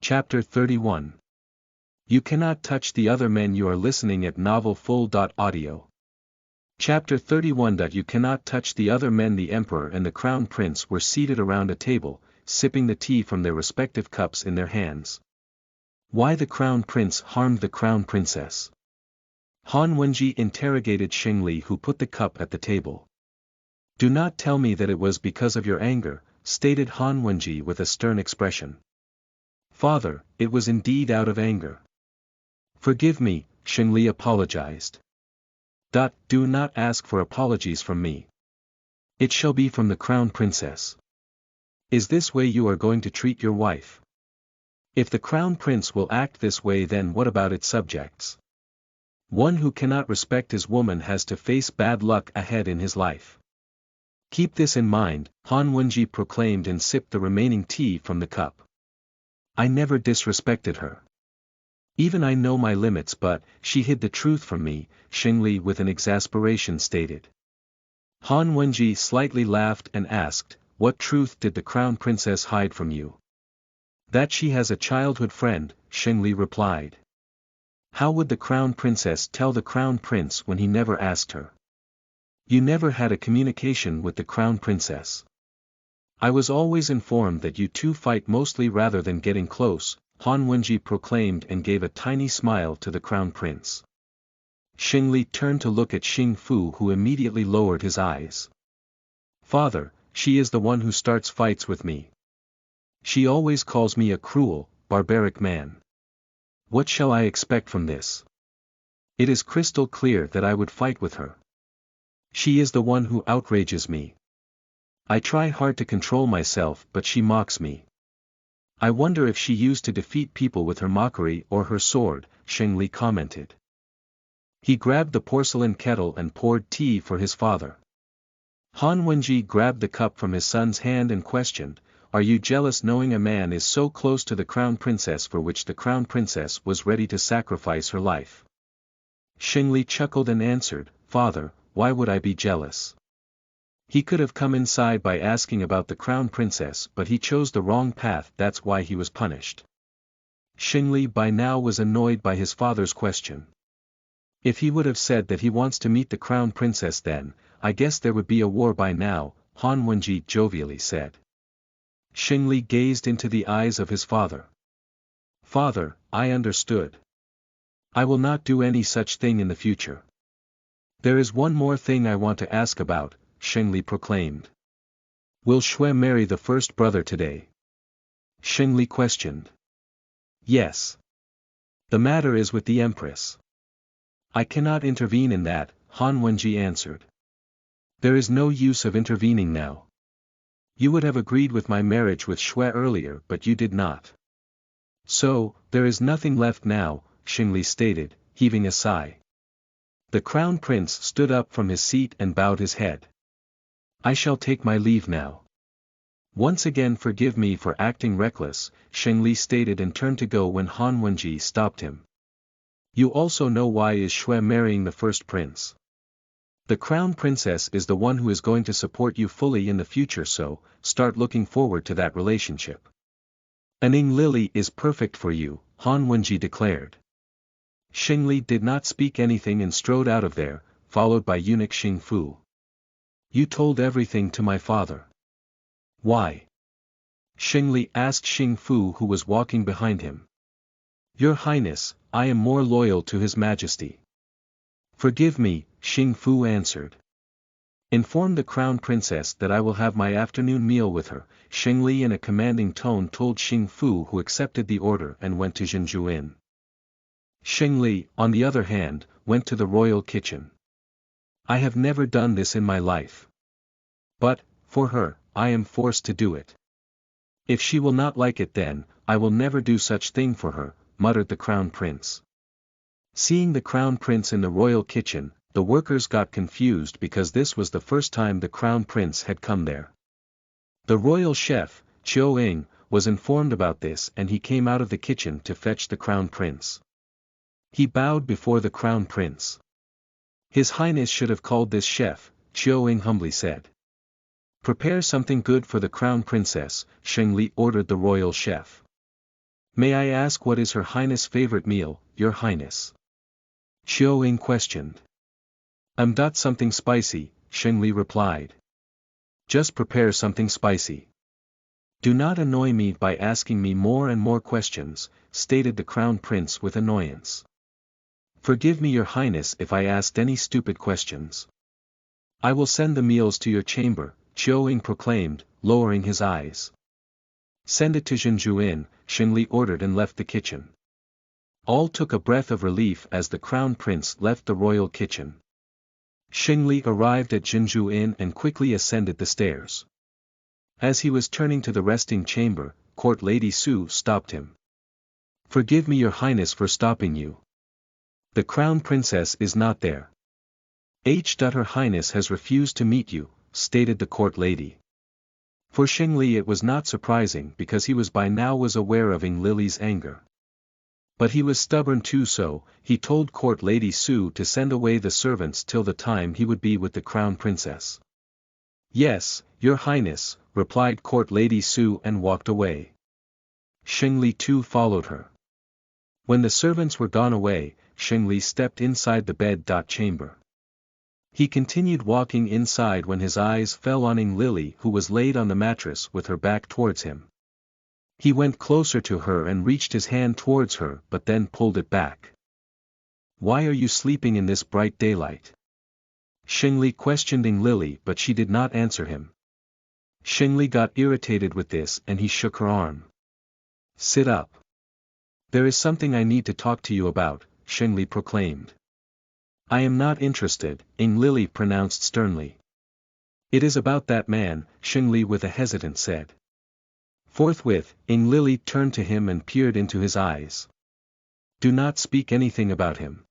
Chapter 31. You cannot touch the other men. You are listening at novelfull.audio. Chapter 31. You cannot touch the other men. The emperor and the crown prince were seated around a table, sipping the tea from their respective cups in their hands. Why the crown prince harmed the crown princess? Han Wenji interrogated Xing Li, who put the cup at the table. Do not tell me that it was because of your anger, stated Han Wenji with a stern expression. Father, it was indeed out of anger. Forgive me, Xing Li apologized. Do not ask for apologies from me. It shall be from the crown princess. Is this way you are going to treat your wife? If the crown prince will act this way, then what about its subjects? One who cannot respect his woman has to face bad luck ahead in his life. Keep this in mind, Han Wenji proclaimed and sipped the remaining tea from the cup. I never disrespected her. Even I know my limits, but she hid the truth from me, Xing Li with an exasperation stated. Han Wenji slightly laughed and asked, what truth did the crown princess hide from you? That she has a childhood friend, Xing Li replied. How would the crown princess tell the crown prince when he never asked her? You never had a communication with the crown princess. I was always informed that you two fight mostly rather than getting close, Han Wenji proclaimed and gave a tiny smile to the crown prince. Xing Li turned to look at Xing Fu, who immediately lowered his eyes. Father, she is the one who starts fights with me. She always calls me a cruel, barbaric man. What shall I expect from this? It is crystal clear that I would fight with her. She is the one who outrages me. I try hard to control myself, but she mocks me. I wonder if she used to defeat people with her mockery or her sword, Xing Li commented. He grabbed the porcelain kettle and poured tea for his father. Han Wenji grabbed the cup from his son's hand and questioned, are you jealous knowing a man is so close to the crown princess, for which the crown princess was ready to sacrifice her life? Xing Li chuckled and answered, Father, why would I be jealous? He could have come inside by asking about the crown princess, but he chose the wrong path. That's why he was punished. Xing Li by now was annoyed by his father's question. If he would have said that he wants to meet the crown princess, then, I guess there would be a war by now, Han Wenji jovially said. Xing Li gazed into the eyes of his father. Father, I understood. I will not do any such thing in the future. There is one more thing I want to ask about, Xing Li proclaimed. Will Xue marry the first brother today? Xing Li questioned. Yes. The matter is with the empress. I cannot intervene in that, Han Wenji answered. There is no use of intervening now. You would have agreed with my marriage with Xue earlier, but you did not. So, there is nothing left now, Xing Li stated, heaving a sigh. The crown prince stood up from his seat and bowed his head. I shall take my leave now. Once again forgive me for acting reckless, Xing Li stated and turned to go when Han Wenji stopped him. You also know why is Xue marrying the first prince? The crown princess is the one who is going to support you fully in the future, so, start looking forward to that relationship. Aning Lily is perfect for you, Han Wenji declared. Xing Li did not speak anything and strode out of there, followed by eunuch Xing Fu. You told everything to my father. Why? Xing Li asked Xing Fu, who was walking behind him. Your Highness, I am more loyal to His Majesty. Forgive me, Xing Fu answered. Inform the crown princess that I will have my afternoon meal with her, Xing Li in a commanding tone told Xing Fu, who accepted the order and went to Zhenju Inn. Xing Li, on the other hand, went to the royal kitchen. I have never done this in my life. But, for her, I am forced to do it. If she will not like it, then, I will never do such thing for her, muttered the crown prince. Seeing the crown prince in the royal kitchen, the workers got confused because this was the first time the crown prince had come there. The royal chef, Chiu Ying, was informed about this and he came out of the kitchen to fetch the crown prince. He bowed before the crown prince. His Highness should have called this chef, Chiu Ying humbly said. Prepare something good for the crown princess, Xing Li ordered the royal chef. May I ask what is Her Highness' favorite meal, Your Highness? Xiao Ying questioned. Something spicy, Sheng Li replied. Just prepare something spicy. Do not annoy me by asking me more and more questions, stated the Crown Prince with annoyance. Forgive me, Your Highness, if I asked any stupid questions. I will send the meals to your chamber, Xiao Ying proclaimed, lowering his eyes. Send it to Zhenjuan, Sheng Li ordered and left the kitchen. All took a breath of relief as the Crown Prince left the royal kitchen. Sheng Li arrived at Zhenjuan and quickly ascended the stairs. As he was turning to the resting chamber, Court Lady Su stopped him. Forgive me, Your Highness, for stopping you. The Crown Princess is not there. Her Highness has refused to meet you, stated the court lady. For Sheng Li it was not surprising because he was by now aware of Ying Lily's anger. But he was stubborn too, so he told Court Lady Su to send away the servants till the time he would be with the Crown Princess. Yes, Your Highness, replied Court Lady Su and walked away. Sheng Li too followed her. When the servants were gone away, Sheng Li stepped inside the bed chamber. He continued walking inside when his eyes fell on Ying Lily, who was laid on the mattress with her back towards him. He went closer to her and reached his hand towards her but then pulled it back. Why are you sleeping in this bright daylight? Sheng Li questioned Ying Lily, but she did not answer him. Sheng Li got irritated with this and he shook her arm. Sit up. There is something I need to talk to you about, Sheng Li proclaimed. I am not interested, Ying Lily pronounced sternly. It is about that man, Sheng Li with a hesitant said. Forthwith, Ying Lily turned to him and peered into his eyes. Do not speak anything about him.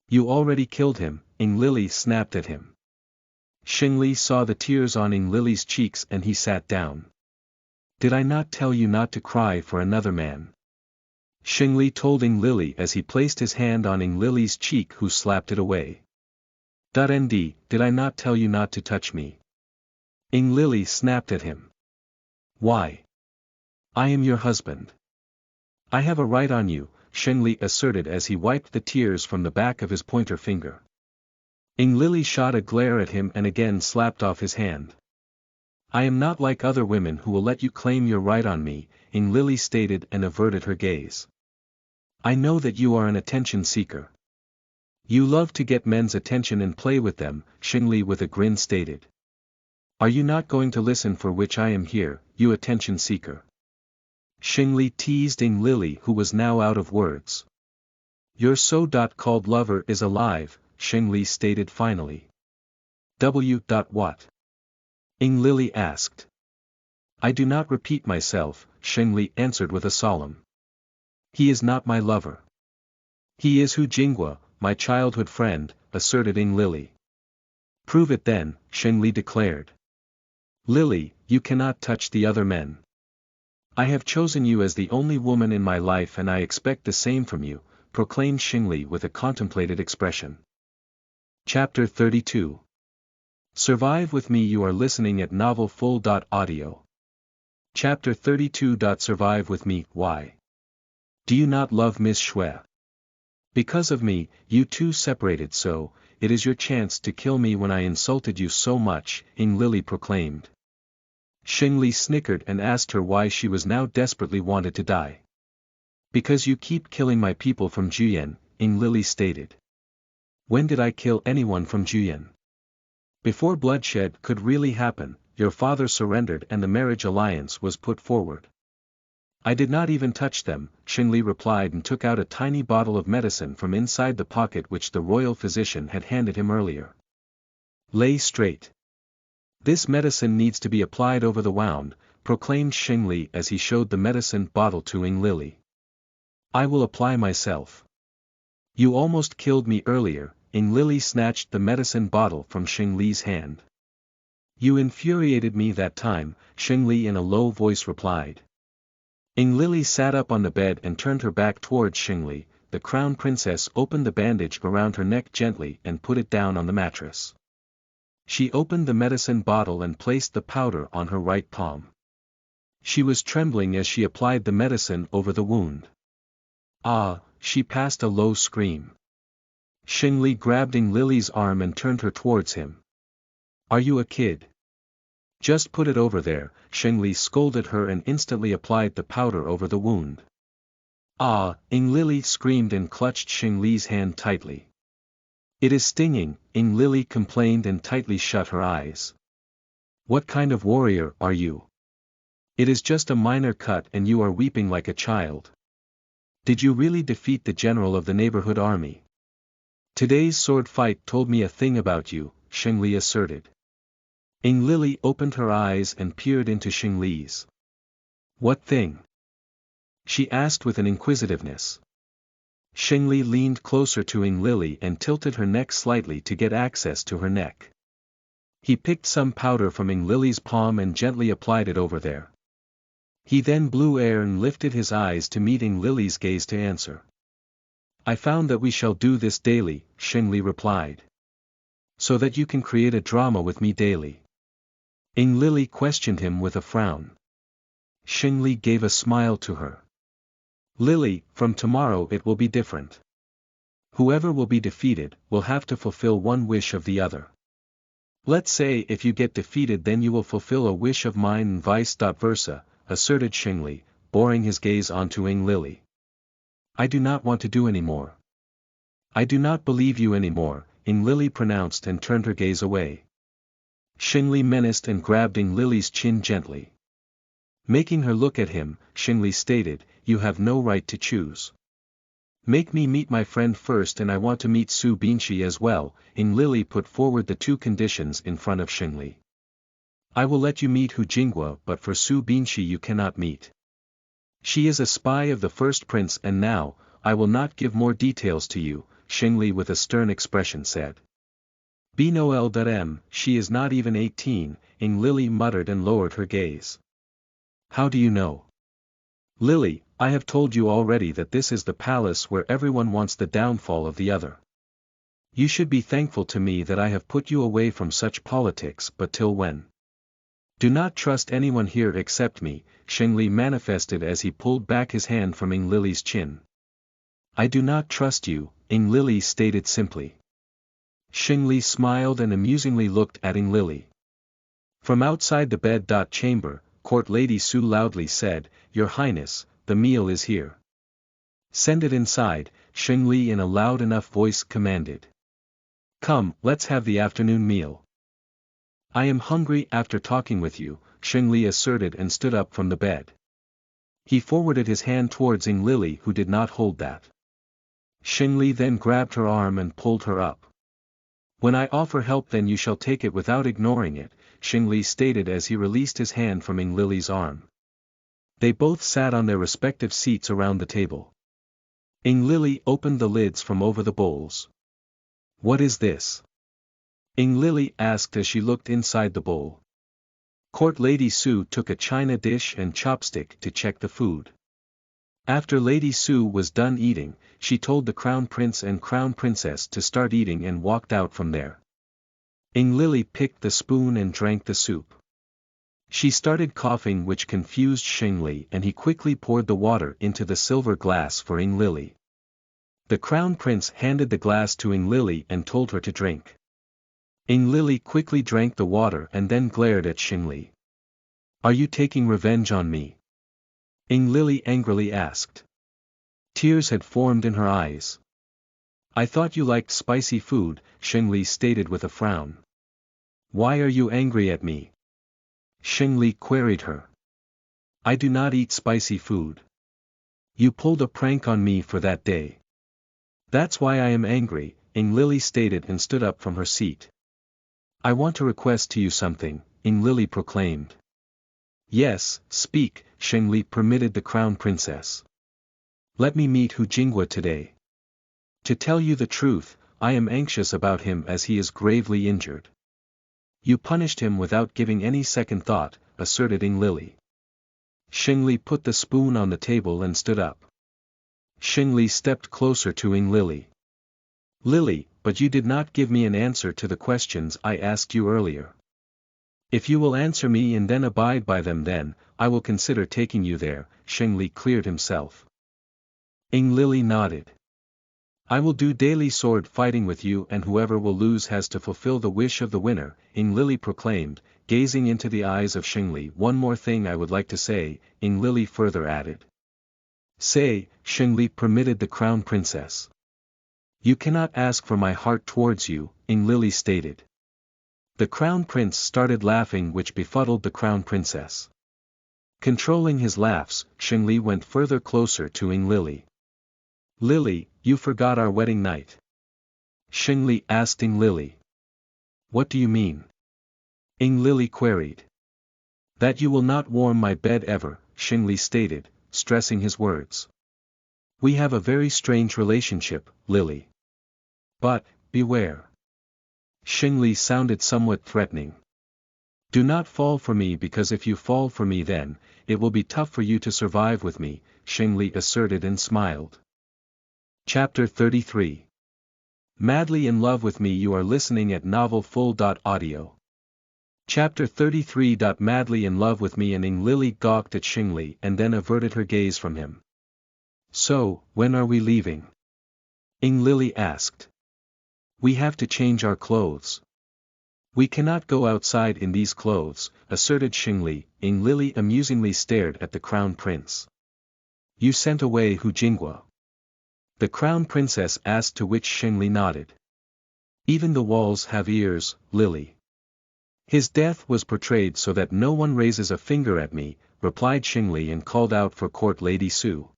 You already killed him, Ying Lily snapped at him. Sheng Li saw the tears on Ying Lily's cheeks and he sat down. Did I not tell you not to cry for another man? Sheng Li told Ying Lily as he placed his hand on Ying Lily's cheek, who slapped it away. Nd, did I not tell you not to touch me? Ying Lily snapped at him. Why? I am your husband. I have a right on you, Sheng Li asserted as he wiped the tears from the back of his pointer finger. Ying Lily shot a glare at him and again slapped off his hand. I am not like other women who will let you claim your right on me, Ying Lily stated and averted her gaze. I know that you are an attention seeker. You love to get men's attention and play with them, Sheng Li with a grin stated. Are you not going to listen for which I am here, you attention seeker? Sheng Li teased Ying Lily, who was now out of words. Your so-called lover is alive, Sheng Li stated finally. What? Ying Lily asked. I do not repeat myself, Sheng Li answered with a solemn. He is not my lover. He is Hu Jinghua, my childhood friend, asserted Ying Lily. Prove it then, Sheng Li declared. Lily, you cannot touch the other men. I have chosen you as the only woman in my life and I expect the same from you, proclaimed Sheng Li with a contemplated expression. Chapter 32. Survive with me. You are listening at novelfull.audio. Chapter 32. Survive with me. Why? Do you not love Miss Shui? Because of me, you two separated, so it is your chance to kill me when I insulted you so much, Ying Lily proclaimed. Sheng Li snickered and asked her why she was now desperately wanted to die. Because you keep killing my people from Juyan, Ying Lily stated. When did I kill anyone from Juyan? Before bloodshed could really happen, your father surrendered and the marriage alliance was put forward. I did not even touch them, Sheng Li replied and took out a tiny bottle of medicine from inside the pocket which the royal physician had handed him earlier. Lay straight. This medicine needs to be applied over the wound, proclaimed Sheng Li as he showed the medicine bottle to Ying Lily. I will apply myself. You almost killed me earlier, Ying Lily snatched the medicine bottle from Sheng Li's hand. You infuriated me that time, Sheng Li in a low voice replied. Ying Lily sat up on the bed and turned her back towards Sheng Li. The crown princess opened the bandage around her neck gently and put it down on the mattress. She opened the medicine bottle and placed the powder on her right palm. She was trembling as she applied the medicine over the wound. Ah, she passed a low scream. Xingli grabbed Ing Lily's arm and turned her towards him. Are you a kid? Just put it over there, Xingli scolded her and instantly applied the powder over the wound. Ah, Ing Lily screamed and clutched Xingli's hand tightly. It is stinging, Ing Lily complained and tightly shut her eyes. What kind of warrior are you? It is just a minor cut and you are weeping like a child. Did you really defeat the general of the neighborhood army? Today's sword fight told me a thing about you, Xingli asserted. Ing Lily opened her eyes and peered into Xingli's. What thing? She asked with an inquisitiveness. Xingli leaned closer to Ing Lily and tilted her neck slightly to get access to her neck. He picked some powder from Ing Lily's palm and gently applied it over there. He then blew air and lifted his eyes to meet Ing Lily's gaze to answer. I found that we shall do this daily, Xingli replied. So that you can create a drama with me daily. Ing Lily questioned him with a frown. Xingli gave a smile to her. Lily, from tomorrow it will be different. Whoever will be defeated, will have to fulfill one wish of the other. Let's say if you get defeated then you will fulfill a wish of mine and vice versa, asserted Xingli, boring his gaze onto Ing Lily. I do not want to do any more. I do not believe you anymore, Ing Lily pronounced and turned her gaze away. Xingli menaced and grabbed Ing Lily's chin gently. Making her look at him, Xingli stated, you have no right to choose. Make me meet my friend first and I want to meet Su Binshi as well, Ing Lily put forward the two conditions in front of Xingli. I will let you meet Hu Jingwa but for Su Binshi you cannot meet. She is a spy of the first prince and now, I will not give more details to you, Xingli with a stern expression said. BNOL.M, she is not even 18, Ing Lily muttered and lowered her gaze. How do you know? Lily, I have told you already that this is the palace where everyone wants the downfall of the other. You should be thankful to me that I have put you away from such politics but till when? Do not trust anyone here except me, Xingli manifested as he pulled back his hand from Ing Lily's chin. I do not trust you, Ing Lily stated simply. Xingli smiled and amusingly looked at Ing Lily. From outside the bed chamber, Court Lady Su loudly said, Your Highness, the meal is here. Send it inside, Xingli in a loud enough voice commanded. Come, let's have the afternoon meal. I am hungry after talking with you, Xingli asserted and stood up from the bed. He forwarded his hand towards Ing Lily who did not hold that. Xingli then grabbed her arm and pulled her up. When I offer help then you shall take it without ignoring it, Xingli stated as he released his hand from Ing Lily's arm. They both sat on their respective seats around the table. Ing Lily opened the lids from over the bowls. What is this? Ing Lily asked as she looked inside the bowl. Court Lady Su took a china dish and chopstick to check the food. After Lady Su was done eating, she told the Crown Prince and Crown Princess to start eating and walked out from there. Ing Lily picked the spoon and drank the soup. She started coughing which confused Xingli and he quickly poured the water into the silver glass for Ing Lily. The Crown Prince handed the glass to Ing Lily and told her to drink. Ing Lily quickly drank the water and then glared at Xingli. Are you taking revenge on me? Ing Lily angrily asked. Tears had formed in her eyes. I thought you liked spicy food, Xingli stated with a frown. Why are you angry at me? Xingli queried her. I do not eat spicy food. You pulled a prank on me for that day. That's why I am angry, Ing Lily stated and stood up from her seat. I want to request to you something, Ing Lily proclaimed. Yes, speak, Xingli permitted the Crown Princess. Let me meet Hu Jingwa today. To tell you the truth, I am anxious about him as he is gravely injured. You punished him without giving any second thought, asserted Ing Lily. Xingli put the spoon on the table and stood up. Xingli stepped closer to Ing Lily. Lily, but you did not give me an answer to the questions I asked you earlier. If you will answer me and then abide by them, then I will consider taking you there. Sheng Li cleared himself. Ing Lily nodded. I will do daily sword fighting with you, and whoever will lose has to fulfill the wish of the winner, Ing Lily proclaimed, gazing into the eyes of Sheng Li. One more thing I would like to say, Ing Lily further added. Say, Sheng Li permitted the crown princess. You cannot ask for my heart towards you, Ing Lily stated. The crown prince started laughing, which befuddled the crown princess. Controlling his laughs, Sheng Li went further closer to Ing Lily. Lily, you forgot our wedding night. Sheng Li asked Ing Lily. What do you mean? Ing Lily queried. That you will not warm my bed ever, Sheng Li stated, stressing his words. We have a very strange relationship, Lily. But, beware. Sheng Li sounded somewhat threatening. Do not fall for me, because if you fall for me then, it will be tough for you to survive with me, Sheng Li asserted and smiled. Chapter 33. Madly in Love with Me. You are listening at NovelFull.audio. Chapter 33. Madly in Love with Me. And Ing Lily gawked at Sheng Li and then averted her gaze from him. So, when are we leaving? Ing Lily asked. We have to change our clothes. We cannot go outside in these clothes, asserted Sheng Li. Ing Lily amusingly stared at the crown prince. You sent away Hu Jingguo? The crown princess asked, to which Sheng Li nodded. Even the walls have ears, Lily. His death was portrayed so that no one raises a finger at me, replied Sheng Li and called out for Court Lady Su.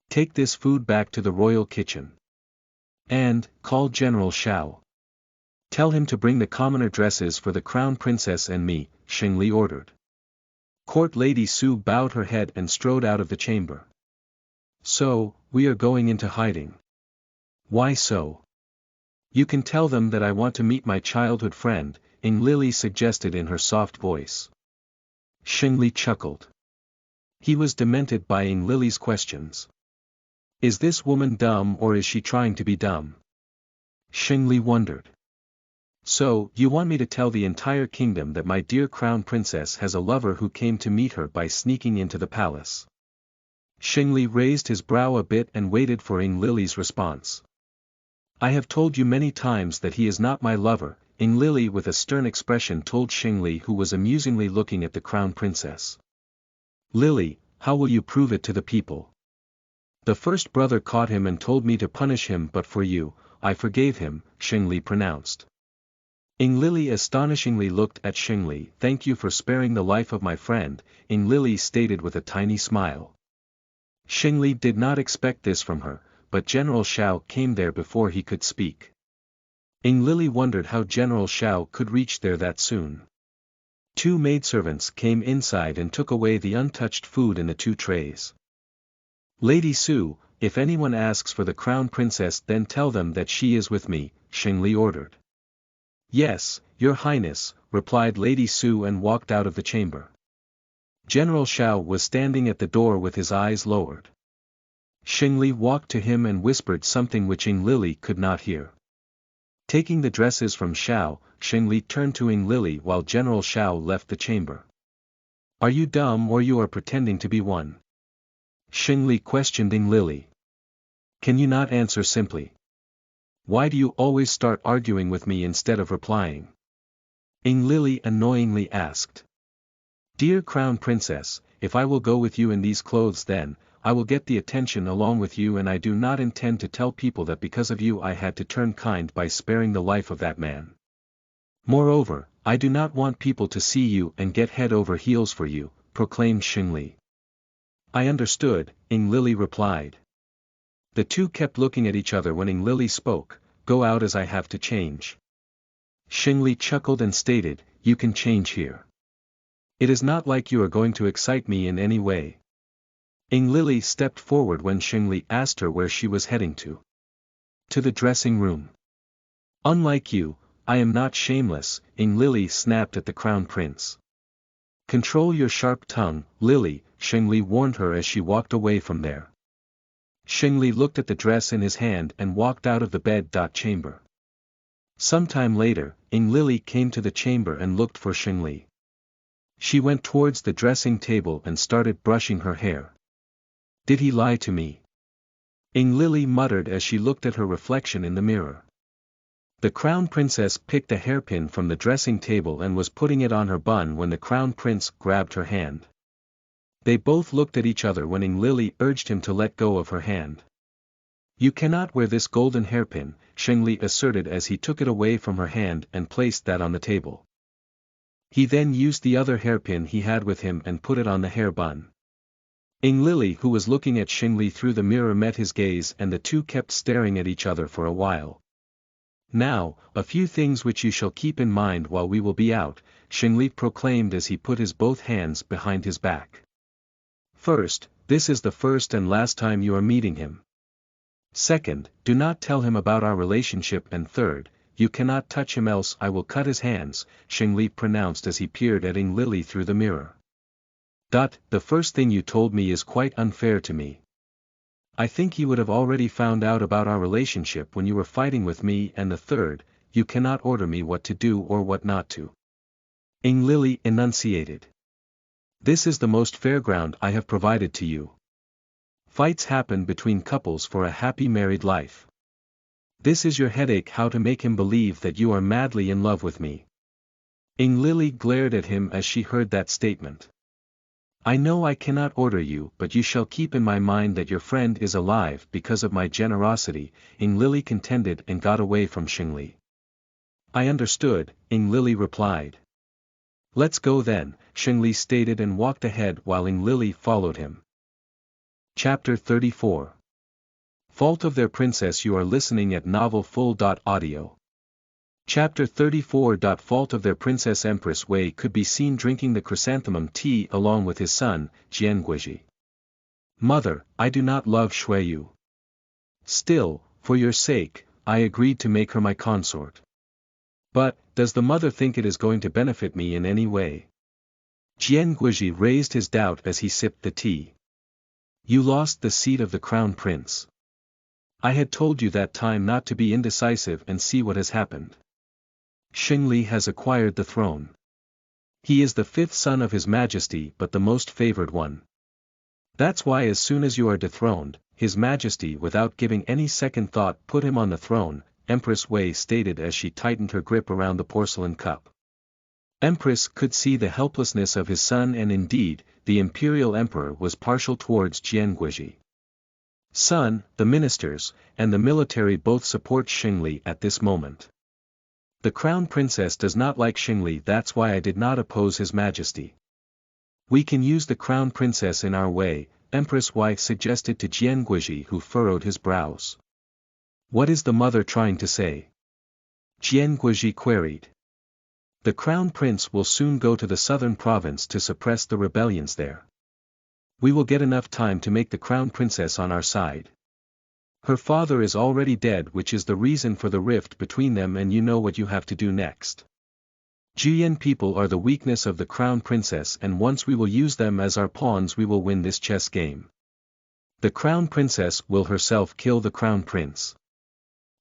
Take this food back to the royal kitchen. And, call General Shao. Tell him to bring the commoner dresses for the crown princess and me, Sheng Li ordered. Court Lady Su bowed her head and strode out of the chamber. So, we are going into hiding. Why so? You can tell them that I want to meet my childhood friend, Ing Lily suggested in her soft voice. Sheng Li chuckled. He was demented by Ing Lily's questions. Is this woman dumb, or is she trying to be dumb? Sheng Li wondered. So, you want me to tell the entire kingdom that my dear crown princess has a lover who came to meet her by sneaking into the palace? Sheng Li raised his brow a bit and waited for Ing Lily's response. I have told you many times that he is not my lover, Ing Lily with a stern expression told Sheng Li, who was amusingly looking at the crown princess. Lily, how will you prove it to the people? The first brother caught him and told me to punish him, but for you, I forgave him, Sheng Li pronounced. Ing Lily astonishingly looked at Sheng Li. Thank you for sparing the life of my friend, Ing Lily stated with a tiny smile. Sheng Li did not expect this from her, but General Shao came there before he could speak. Ing Lily wondered how General Shao could reach there that soon. Two maidservants came inside and took away the untouched food in the two trays. Lady Su, if anyone asks for the crown princess, then tell them that she is with me, Sheng Li ordered. Yes, Your Highness, replied Lady Su and walked out of the chamber. General Shao was standing at the door with his eyes lowered. Sheng Li walked to him and whispered something which Ing Lily could not hear. Taking the dresses from Shao, Sheng Li turned to Ing Lily while General Shao left the chamber. Are you dumb, or you are pretending to be one? Sheng Li questioned Ing Lily. Can you not answer simply? Why do you always start arguing with me instead of replying? Ing Lily annoyingly asked. Dear Crown Princess, if I will go with you in these clothes, then I will get the attention along with you, and I do not intend to tell people that because of you I had to turn kind by sparing the life of that man. Moreover, I do not want people to see you and get head over heels for you, proclaimed Sheng Li. I understood, Ing Lily replied. The two kept looking at each other when Ing Lily spoke. Go out, as I have to change. Sheng Li chuckled and stated, you can change here. It is not like you are going to excite me in any way. Ing Lily stepped forward when Sheng Li asked her where she was heading to. To the dressing room. Unlike you, I am not shameless, Ing Lily snapped at the crown prince. Control your sharp tongue, Lily, Sheng Li warned her as she walked away from there. Sheng Li looked at the dress in his hand and walked out of the bed chamber. Sometime later, Ing Lily came to the chamber and looked for Sheng Li. She went towards the dressing table and started brushing her hair. Did he lie to me? Ing Lily muttered as she looked at her reflection in the mirror. The Crown Princess picked a hairpin from the dressing table and was putting it on her bun when the Crown Prince grabbed her hand. They both looked at each other when Ing Lily urged him to let go of her hand. You cannot wear this golden hairpin, Shengli asserted as he took it away from her hand and placed that on the table. He then used the other hairpin he had with him and put it on the hair bun. Ing Lily, who was looking at Shengli through the mirror, met his gaze and the two kept staring at each other for a while. Now, a few things which you shall keep in mind while we will be out, Shengli proclaimed as he put his both hands behind his back. First, this is the first and last time you are meeting him. Second, do not tell him about our relationship, and third, you cannot touch him else I will cut his hands, Shengli pronounced as he peered at Ing Lily through the mirror. The first thing you told me is quite unfair to me. I think you would have already found out about our relationship when you were fighting with me, and the third, you cannot order me what to do or what not to. Ing Lily enunciated. This is the most fair ground I have provided to you. Fights happen between couples for a happy married life. This is your headache, how to make him believe that you are madly in love with me. Ing Lily glared at him as she heard that statement. I know I cannot order you, but you shall keep in my mind that your friend is alive because of my generosity, Ing Lily contended and got away from Shengli. I understood, Ing Lily replied. Let's go then, Shengli stated and walked ahead while Ing Lily followed him. Chapter 34. Fault of Their Princess. You are listening at NovelFull.audio. Chapter 34. Fault of Their Princess. Empress Wei could be seen drinking the chrysanthemum tea along with his son, Jianguizhi. Mother, I do not love Shuiyu. Still, for your sake, I agreed to make her my consort. But, does the mother think it is going to benefit me in any way? Jianguizhi raised his doubt as he sipped the tea. You lost the seat of the Crown Prince. I had told you that time not to be indecisive, and see what has happened. Shengli has acquired the throne. He is the fifth son of His Majesty, but the most favored one. That's why as soon as you are dethroned, His Majesty without giving any second thought put him on the throne, Empress Wei stated as she tightened her grip around the porcelain cup. Empress could see the helplessness of his son, and indeed, the imperial emperor was partial towards Jianguizhi. Son, the ministers, and the military both support Shengli at this moment. The Crown Princess does not like Shengli, that's why I did not oppose His Majesty. We can use the Crown Princess in our way, Empress Wei suggested to Jianguizhi, who furrowed his brows. What is the mother trying to say? Jianguizhi queried. The Crown Prince will soon go to the southern province to suppress the rebellions there. We will get enough time to make the Crown Princess on our side. Her father is already dead, which is the reason for the rift between them, and you know what you have to do next. Juyan people are the weakness of the Crown Princess, and once we will use them as our pawns we will win this chess game. The Crown Princess will herself kill the Crown Prince.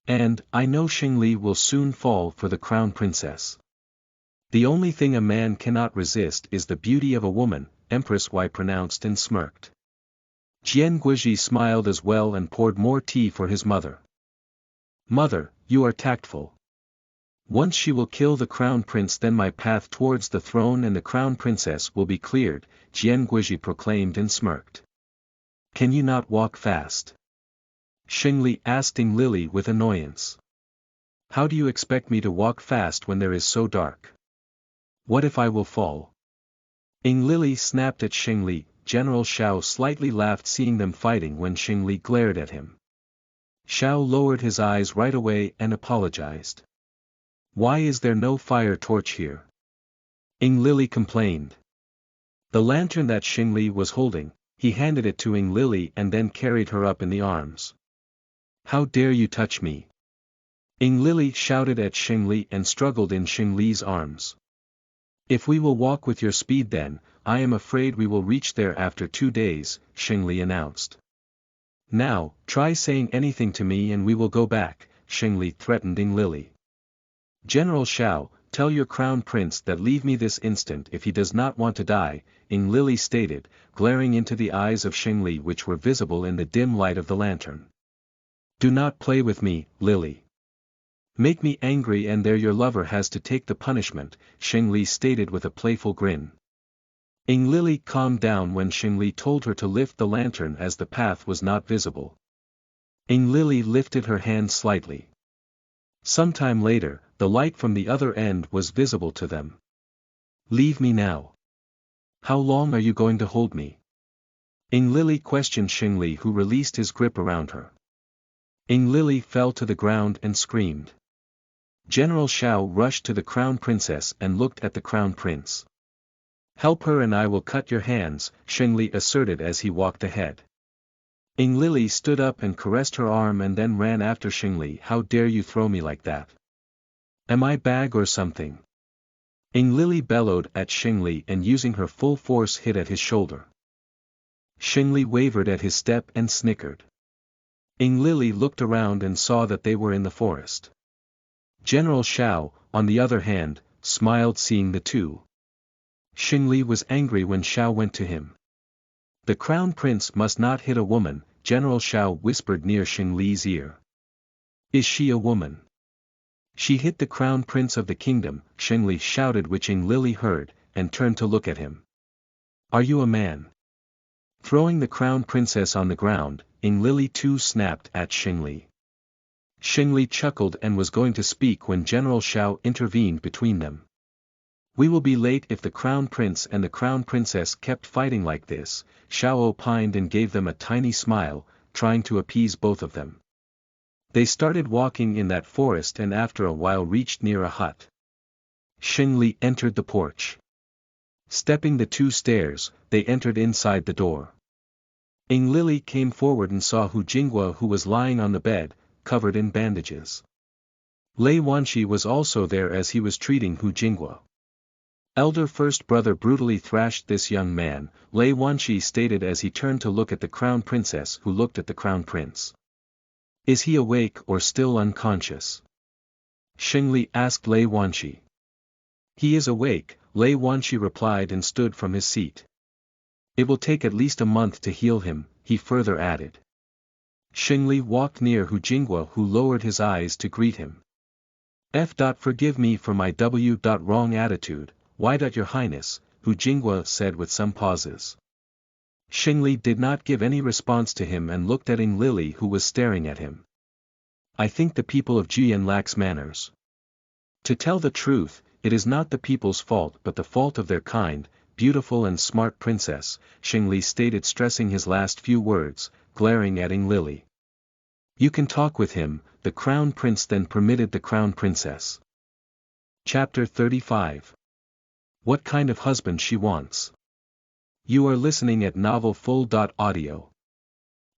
And, I know Shengli will soon fall for the Crown Princess. The only thing a man cannot resist is the beauty of a woman, Empress Wei pronounced and smirked. Jianguizhi smiled as well and poured more tea for his mother. Mother, you are tactful. Once she will kill the Crown Prince, then my path towards the throne and the Crown Princess will be cleared, Jianguizhi proclaimed and smirked. Can you not walk fast? Shengli asked Ing Lily with annoyance. How do you expect me to walk fast when there is so dark? What if I will fall? Ing Lily snapped at Shengli. General Xiao slightly laughed seeing them fighting when Shengli glared at him. Xiao lowered his eyes right away and apologized. Why is there no fire torch here? Ing Lily complained. The lantern that Shengli was holding, he handed it to Ing Lily and then carried her up in the arms. How dare you touch me? Ing Lily shouted at Shengli and struggled in Shengli's arms. If we will walk with your speed, then, I am afraid we will reach there after 2 days, Shengli announced. Now, try saying anything to me and we will go back, Shengli threatened Ing Lily. General Xiao, tell your crown prince that leave me this instant if he does not want to die, Ing Lily stated, glaring into the eyes of Xingli which were visible in the dim light of the lantern. Do not play with me, Lily. Make me angry and there your lover has to take the punishment, Xingli stated with a playful grin. Ing Lily calmed down when Xingli told her to lift the lantern as the path was not visible. Ing Lily lifted her hand slightly. Sometime later, the light from the other end was visible to them. Leave me now. How long are you going to hold me? Ing Lily questioned Xingli, who released his grip around her. Ing Lily fell to the ground and screamed. General Xiao rushed to the crown princess and looked at the crown prince. Help her and I will cut your hands, Xingli asserted as he walked ahead. Ing Lily stood up and caressed her arm and then ran after Xingli. How dare you throw me like that? Am I bag or something? Ing Lily bellowed at Xingli and using her full force hit at his shoulder. Xingli wavered at his step and snickered. Ing Lily looked around and saw that they were in the forest. General Xiao, on the other hand, smiled seeing the two. Xingli was angry when Xiao went to him. The crown prince must not hit a woman, General Xiao whispered near Xingli's ear. Is she a woman? She hit the crown prince of the kingdom, Xingli shouted, which Ing Lily heard, and turned to look at him. Are you a man? Throwing the crown princess on the ground, Ing Lily too snapped at Xingli. Xingli chuckled and was going to speak when General Xiao intervened between them. We will be late if the crown prince and the crown princess kept fighting like this, Xiao opined and gave them a tiny smile, trying to appease both of them. They started walking in that forest and after a while reached near a hut. Xingli entered the porch. Stepping the 2 stairs, they entered inside the door. Ing Lily came forward and saw Hu Jinghua, who was lying on the bed, covered in bandages. Lei Wanshi was also there as he was treating Hu Jinghua. Elder first brother brutally thrashed this young man, Lei Wanshi stated as he turned to look at the crown princess, who looked at the crown prince. Is he awake or still unconscious? Xingli asked Lei Wanshi. He is awake, Lei Wanshi replied and stood from his seat. It will take at least a month to heal him, he further added. Xingli walked near Hu Jinghua, who lowered his eyes to greet him. Forgive me for my wrong attitude, why your highness, Hu Jinghua said with some pauses. Xingli did not give any response to him and looked at Ing Lily, who was staring at him. I think the people of Jiyan lacks manners. To tell the truth, it is not the people's fault but the fault of their kind, beautiful and smart princess, Xingli stated, stressing his last few words, glaring at Ing Lily. You can talk with him, the crown prince then permitted the crown princess. Chapter 35. What kind of husband she wants. You are listening at novelfull.audio.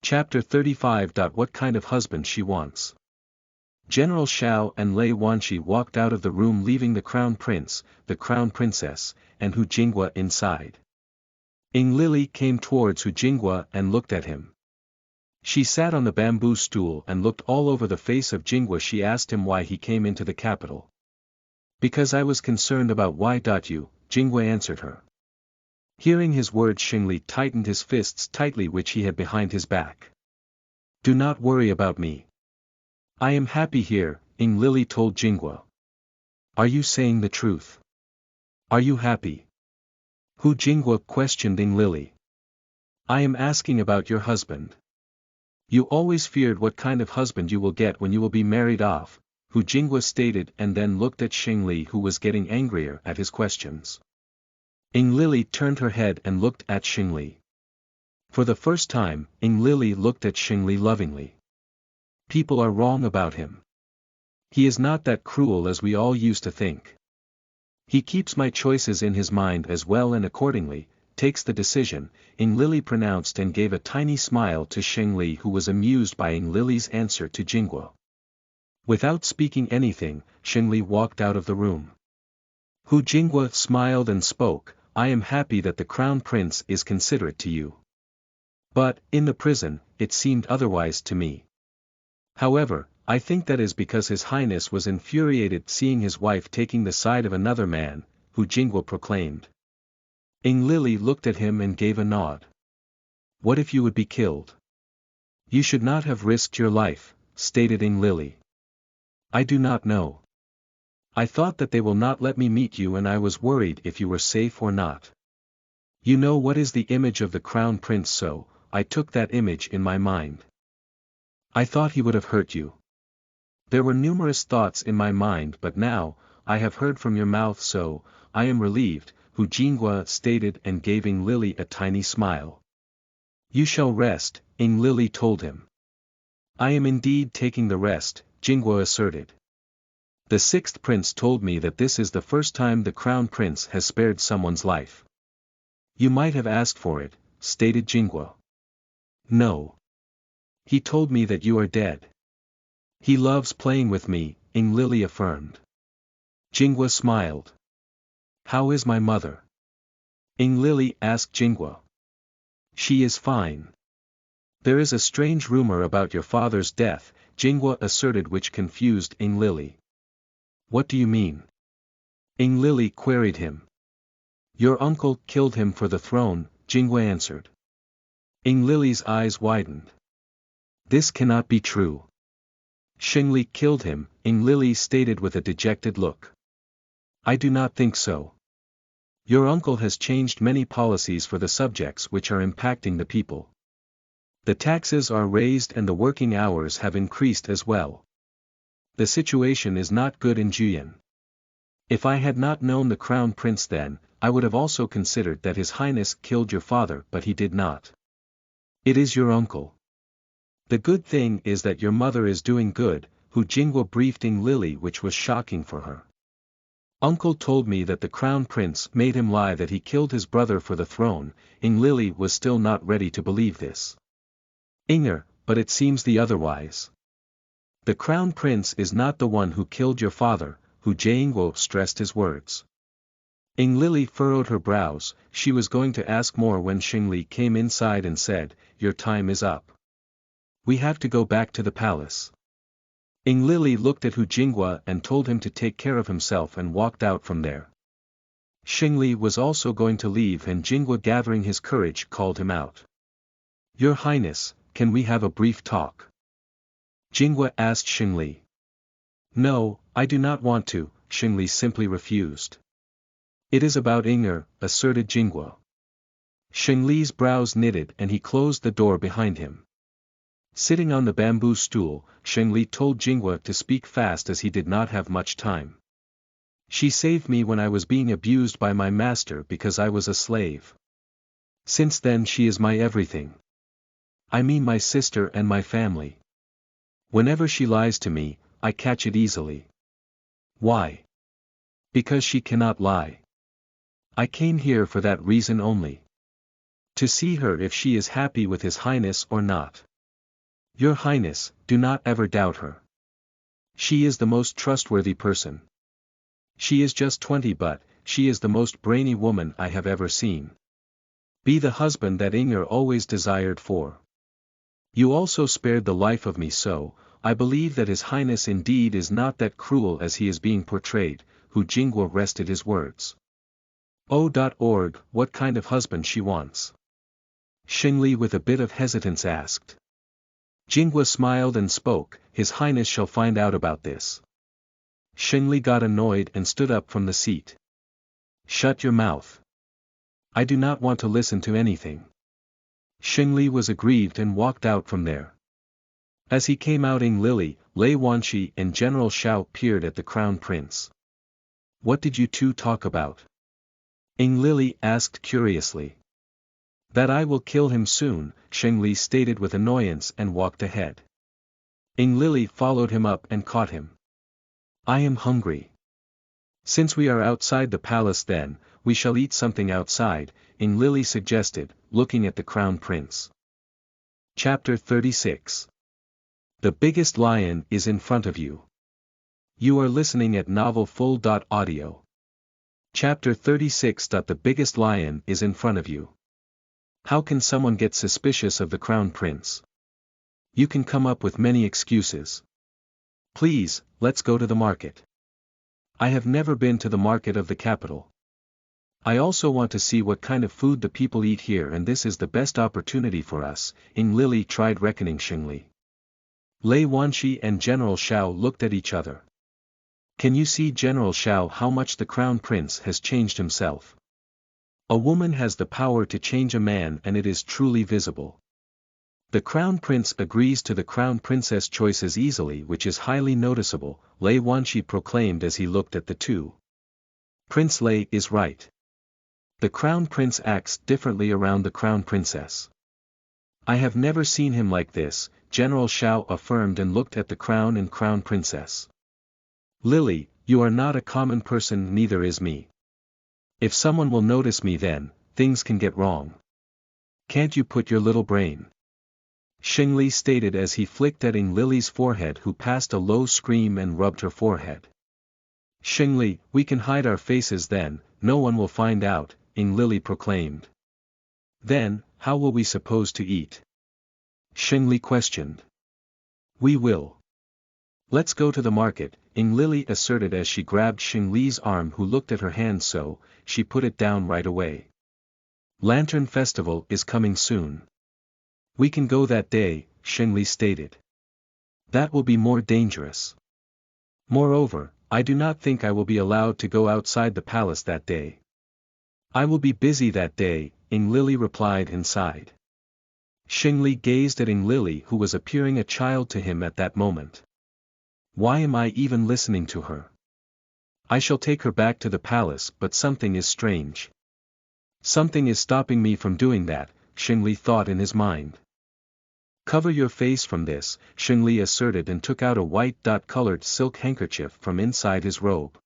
Chapter 35. What kind of husband she wants. General Xiao and Lei Wanshi walked out of the room, leaving the crown prince, the crown princess, and Hu Jinghua inside. Ing Lily came towards Hu Jinghua and looked at him. She sat on the bamboo stool and looked all over the face of Jinghua. She asked him why he came into the capital. Because I was concerned about why. You, Jinghua answered her. Hearing his words, Xingli tightened his fists tightly which he had behind his back. Do not worry about me. I am happy here, Ing Lily told Jinghua. Are you saying the truth? Are you happy? Hu Jinghua questioned Ing Lily. I am asking about your husband. You always feared what kind of husband you will get when you will be married off, Hu Jinghua stated and then looked at Xingli, who was getting angrier at his questions. Ing Lily turned her head and looked at Xingli. For the first time, Ing Lily looked at Xingli lovingly. People are wrong about him. He is not that cruel as we all used to think. He keeps my choices in his mind as well and accordingly, takes the decision, Ing Lily pronounced and gave a tiny smile to Xingli, who was amused by Ing Lily's answer to Jinghua. Without speaking anything, Xingli walked out of the room. Hu Jinghua smiled and spoke, I am happy that the crown prince is considerate to you. But, in the prison, it seemed otherwise to me. However, I think that is because His Highness was infuriated seeing his wife taking the side of another man, Hu Jingwa proclaimed. Ing Lily looked at him and gave a nod. What if you would be killed? You should not have risked your life, stated Ing Lily. I do not know. I thought that they will not let me meet you and I was worried if you were safe or not. You know what is the image of the crown prince, so I took that image in my mind. I thought he would have hurt you. There were numerous thoughts in my mind, but now, I have heard from your mouth, so I am relieved, Hu Jingwa stated and gave Ing Lily a tiny smile. You shall rest, Ing Lily told him. I am indeed taking the rest, Jingwa asserted. The sixth prince told me that this is the first time the crown prince has spared someone's life. You might have asked for it, stated Jingwa. No. He told me that you are dead. He loves playing with me, Ing Lily affirmed. Jingwa smiled. How is my mother? Ing Lily asked Jingwa. She is fine. There is a strange rumor about your father's death, Jingwa asserted, which confused Ing Lily. What do you mean? Ing Lily queried him. Your uncle killed him for the throne, Jingwa answered. Ing Lily's eyes widened. This cannot be true. Xingli killed him, Ing Lily stated with a dejected look. I do not think so. Your uncle has changed many policies for the subjects which are impacting the people. The taxes are raised and the working hours have increased as well. The situation is not good in Juyin. If I had not known the crown prince then, I would have also considered that His Highness killed your father, but he did not. It is your uncle. The good thing is that your mother is doing good, Hu Jingwa briefed Ing Lily, which was shocking for her. Uncle told me that the crown prince made him lie that he killed his brother for the throne. Ing Lily was still not ready to believe this. Inger, but it seems the otherwise. The crown prince is not the one who killed your father, Hu Jingwa stressed his words. Ing Lily furrowed her brows. She was going to ask more when Xingli came inside and said, Your time is up. We have to go back to the palace. Ing Lily looked at Hu Jingwa and told him to take care of himself and walked out from there. Xingli was also going to leave and Jingwa, gathering his courage, called him out. Your Highness, can we have a brief talk? Jingwa asked Xingli. No, I do not want to, Xingli simply refused. It is about Inger, asserted Jingwa. Xingli's brows knitted and he closed the door behind him. Sitting on the bamboo stool, Xingli told Jingwa to speak fast as he did not have much time. She saved me when I was being abused by my master because I was a slave. Since then she is my everything. I mean my sister and my family. Whenever she lies to me, I catch it easily. Why? Because she cannot lie. I came here for that reason only. To see her if she is happy with His Highness or not. Your Highness, do not ever doubt her. She is the most trustworthy person. She is just 20, but she is the most brainy woman I have ever seen. Be the husband that Inger always desired for. You also spared the life of me, so I believe that His Highness indeed is not that cruel as he is being portrayed. Hu Jingwa rested his words. O.org, what kind of husband she wants? Xingli with a bit of hesitance asked. Jingwa smiled and spoke, His Highness shall find out about this. Xingli got annoyed and stood up from the seat. Shut your mouth. I do not want to listen to anything. Xingli was aggrieved and walked out from there. As he came out, Ing Lily, Lei Wanshi and General Xiao peered at the crown prince. What did you two talk about? Ing Lily asked curiously. That I will kill him soon, Xingli stated with annoyance and walked ahead. Ing Lily followed him up and caught him. I am hungry. Since we are outside the palace then, we shall eat something outside, Ing Lily suggested, looking at the crown prince. Chapter 36. The biggest lion is in front of you. You are listening at novelfull.audio. Chapter 36. The biggest lion is in front of you. How can someone get suspicious of the crown prince? You can come up with many excuses. Please, let's go to the market. I have never been to the market of the capital. I also want to see what kind of food the people eat here, and this is the best opportunity for us. Ying Lili tried reckoning Xingli. Lei Wanshi and General Shao looked at each other. Can you see, General Shao, how much the crown prince has changed himself? A woman has the power to change a man, and it is truly visible. The crown prince agrees to the crown princess choices easily, which is highly noticeable, Lei Wanshi proclaimed as he looked at the two. Prince Lei is right. The crown prince acts differently around the crown princess. I have never seen him like this, General Shao affirmed and looked at the crown and crown princess. Lily, you are not a common person, neither is me. If someone will notice me, then things can get wrong. Can't you put your little brain? Xingli stated as he flicked at Ying Lili's forehead, who passed a low scream and rubbed her forehead. Xingli, we can hide our faces then, no one will find out, Ying Lili proclaimed. Then, how will we suppose to eat? Xingli questioned. We will. Let's go to the market, Ying Lili asserted as she grabbed Xingli's arm, who looked at her hand, so she put it down right away. Lantern Festival is coming soon. We can go that day, Xingli stated. That will be more dangerous. Moreover, I do not think I will be allowed to go outside the palace that day. I will be busy that day, Ying Lili replied and sighed. Xingli gazed at Ying Lili, who was appearing a child to him at that moment. Why am I even listening to her? I shall take her back to the palace, but something is strange. Something is stopping me from doing that, Xingli thought in his mind. Cover your face from this, Xingli asserted and took out a white dot-colored silk handkerchief from inside his robe.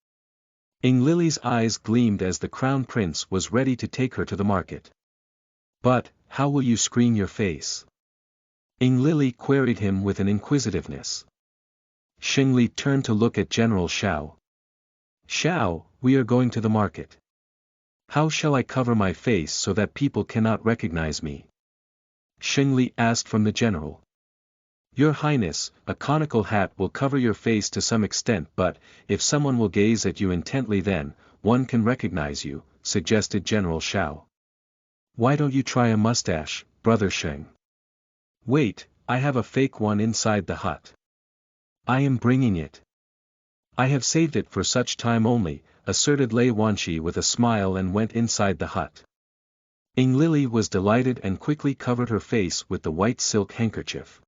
Ying Lili's eyes gleamed as the crown prince was ready to take her to the market. But, how will you screen your face? Ying Lili queried him with an inquisitiveness. Xingli turned to look at General Shao. Shao, we are going to the market. How shall I cover my face so that people cannot recognize me? Xingli asked from the general. Your Highness, a conical hat will cover your face to some extent, but if someone will gaze at you intently, then one can recognize you, suggested General Shao. Why don't you try a mustache, Brother Sheng? Wait, I have a fake one inside the hut. I am bringing it. I have saved it for such time only, asserted Lei Wanshi with a smile and went inside the hut. Ying Lili was delighted and quickly covered her face with the white silk handkerchief.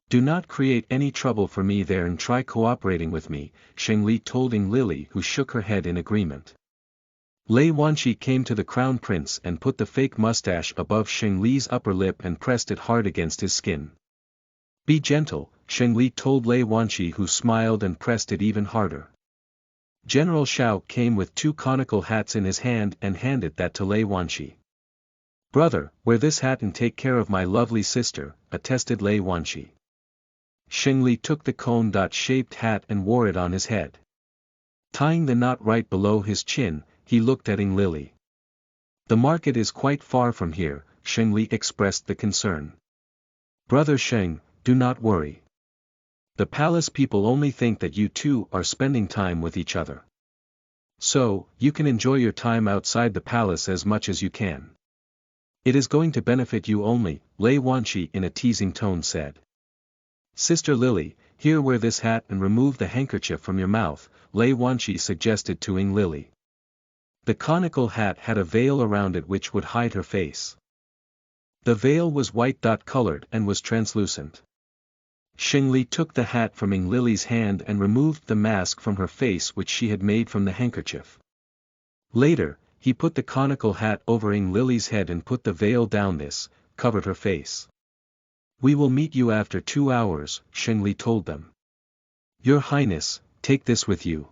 Do not create any trouble for me there and try cooperating with me, Xingli told Ying Lili, who shook her head in agreement. Lei Wanshi came to the crown prince and put the fake mustache above Xingli's upper lip and pressed it hard against his skin. Be gentle, Xingli told Lei Wanshi, who smiled and pressed it even harder. General Shao came with two conical hats in his hand and handed that to Lei Wanshi. Brother, wear this hat and take care of my lovely sister, attested Lei Wanshi. Xingli took the cone-shaped hat and wore it on his head. Tying the knot right below his chin, he looked at Ying Lili. The market is quite far from here, Xingli expressed the concern. Brother Sheng, do not worry. The palace people only think that you two are spending time with each other. So, you can enjoy your time outside the palace as much as you can. It is going to benefit you only, Lei Wanshi in a teasing tone said. Sister Lily, here, wear this hat and remove the handkerchief from your mouth, Lei Wanshi suggested to Ying Lili. The conical hat had a veil around it which would hide her face. The veil was white dot-colored and was translucent. Xingli took the hat from Ying Lili's hand and removed the mask from her face which she had made from the handkerchief. Later, he put the conical hat over Ying Lili's head and put the veil down. This covered her face. We will meet you after 2 hours, Xingli told them. Your Highness, take this with you.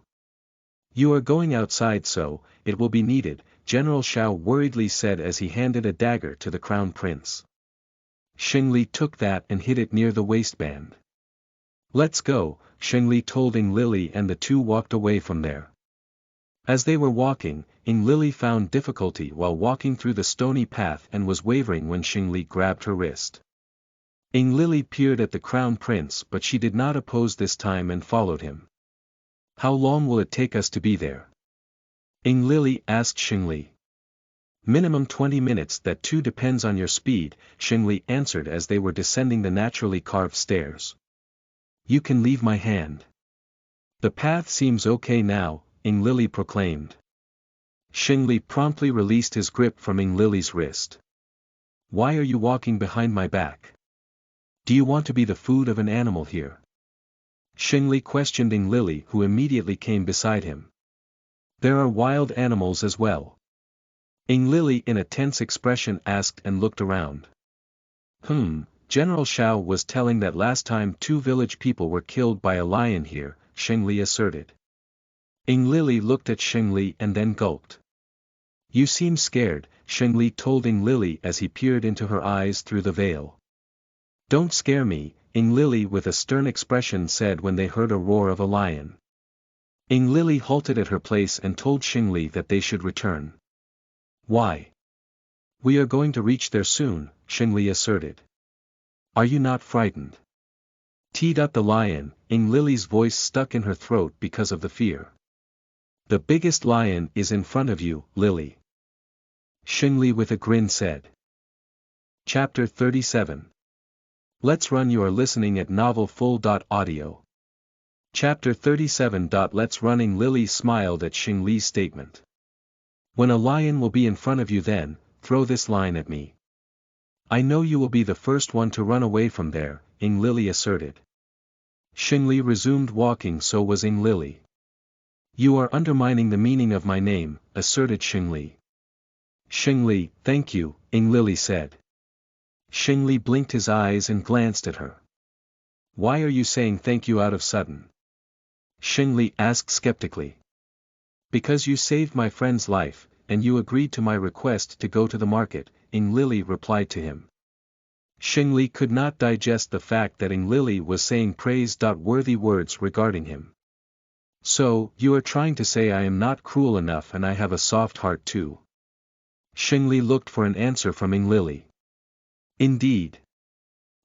You are going outside, so it will be needed, General Shao worriedly said as he handed a dagger to the crown prince. Xingli took that and hid it near the waistband. Let's go, Xingli told Ying Lili, and the two walked away from there. As they were walking, Ying Lili found difficulty while walking through the stony path and was wavering when Xingli grabbed her wrist. Ing Lily peered at the crown prince, but she did not oppose this time and followed him. How long will it take us to be there? Ing Lily asked Xingli. Minimum 20 minutes. That too depends on your speed, Xingli answered as they were descending the naturally carved stairs. You can leave my hand. The path seems okay now, Ing Lily proclaimed. Xingli promptly released his grip from Ing Lily's wrist. Why are you walking behind my back? Do you want to be the food of an animal here? Xingli questioned Ing Lily, who immediately came beside him. There are wild animals as well. Ing Lily in a tense expression asked and looked around. General Shao was telling that last time 2 village people were killed by a lion here, Xingli asserted. Ing Lily looked at Xingli and then gulped. You seem scared, Xingli told Ing Lily as he peered into her eyes through the veil. Don't scare me, Ing Lily with a stern expression said when they heard a roar of a lion. Ing Lily halted at her place and told Xingli that they should return. Why? We are going to reach there soon, Xingli asserted. Are you not frightened? Teed up the lion, Ing Lily's voice stuck in her throat because of the fear. The biggest lion is in front of you, Lily. Xingli with a grin said. Chapter 37. Let's Run. You are listening at novelfull.audio. Chapter 37. Let's Run. Ing Lily smiled at Xingli's statement. When a lion will be in front of you, then throw this line at me. I know you will be the first one to run away from there, Ing Lily asserted. Xingli resumed walking. So was Ing Lily. You are undermining the meaning of my name, asserted Xingli. Xingli, thank you, Ing Lily said. Xingli blinked his eyes and glanced at her. Why are you saying thank you out of sudden? Xingli asked skeptically. Because you saved my friend's life, and you agreed to my request to go to the market, Ing Lily replied to him. Xingli could not digest the fact that Ing Lily was saying praise-worthy words regarding him. So, you are trying to say I am not cruel enough and I have a soft heart too? Xingli looked for an answer from Ing Lily. Indeed.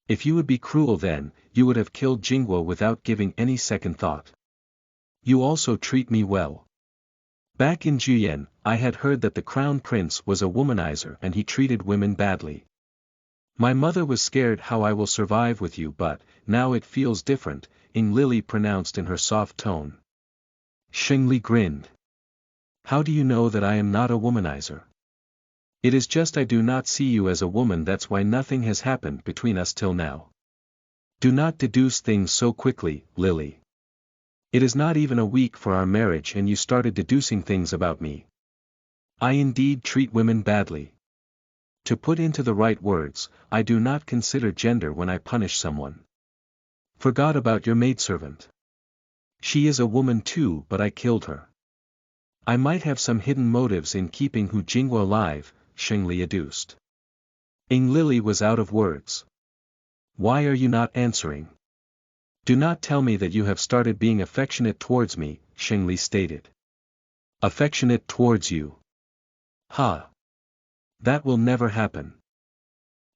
If you would be cruel, then you would have killed Jingguo without giving any second thought. You also treat me well. Back in Juyan, I had heard that the crown prince was a womanizer and he treated women badly. My mother was scared how I will survive with you, but now it feels different, Ing Lily pronounced in her soft tone. Xingli grinned. How do you know that I am not a womanizer? It is just I do not see you as a woman, that's why nothing has happened between us till now. Do not deduce things so quickly, Lily. It is not even a week for our marriage and you started deducing things about me. I indeed treat women badly. To put into the right words, I do not consider gender when I punish someone. Forgot about your maidservant. She is a woman too, but I killed her. I might have some hidden motives in keeping Hu Jingguo alive, Xingli adduced. Ing Lily was out of words. Why are you not answering? Do not tell me that you have started being affectionate towards me, Xingli stated. Affectionate towards you? Ha! That will never happen.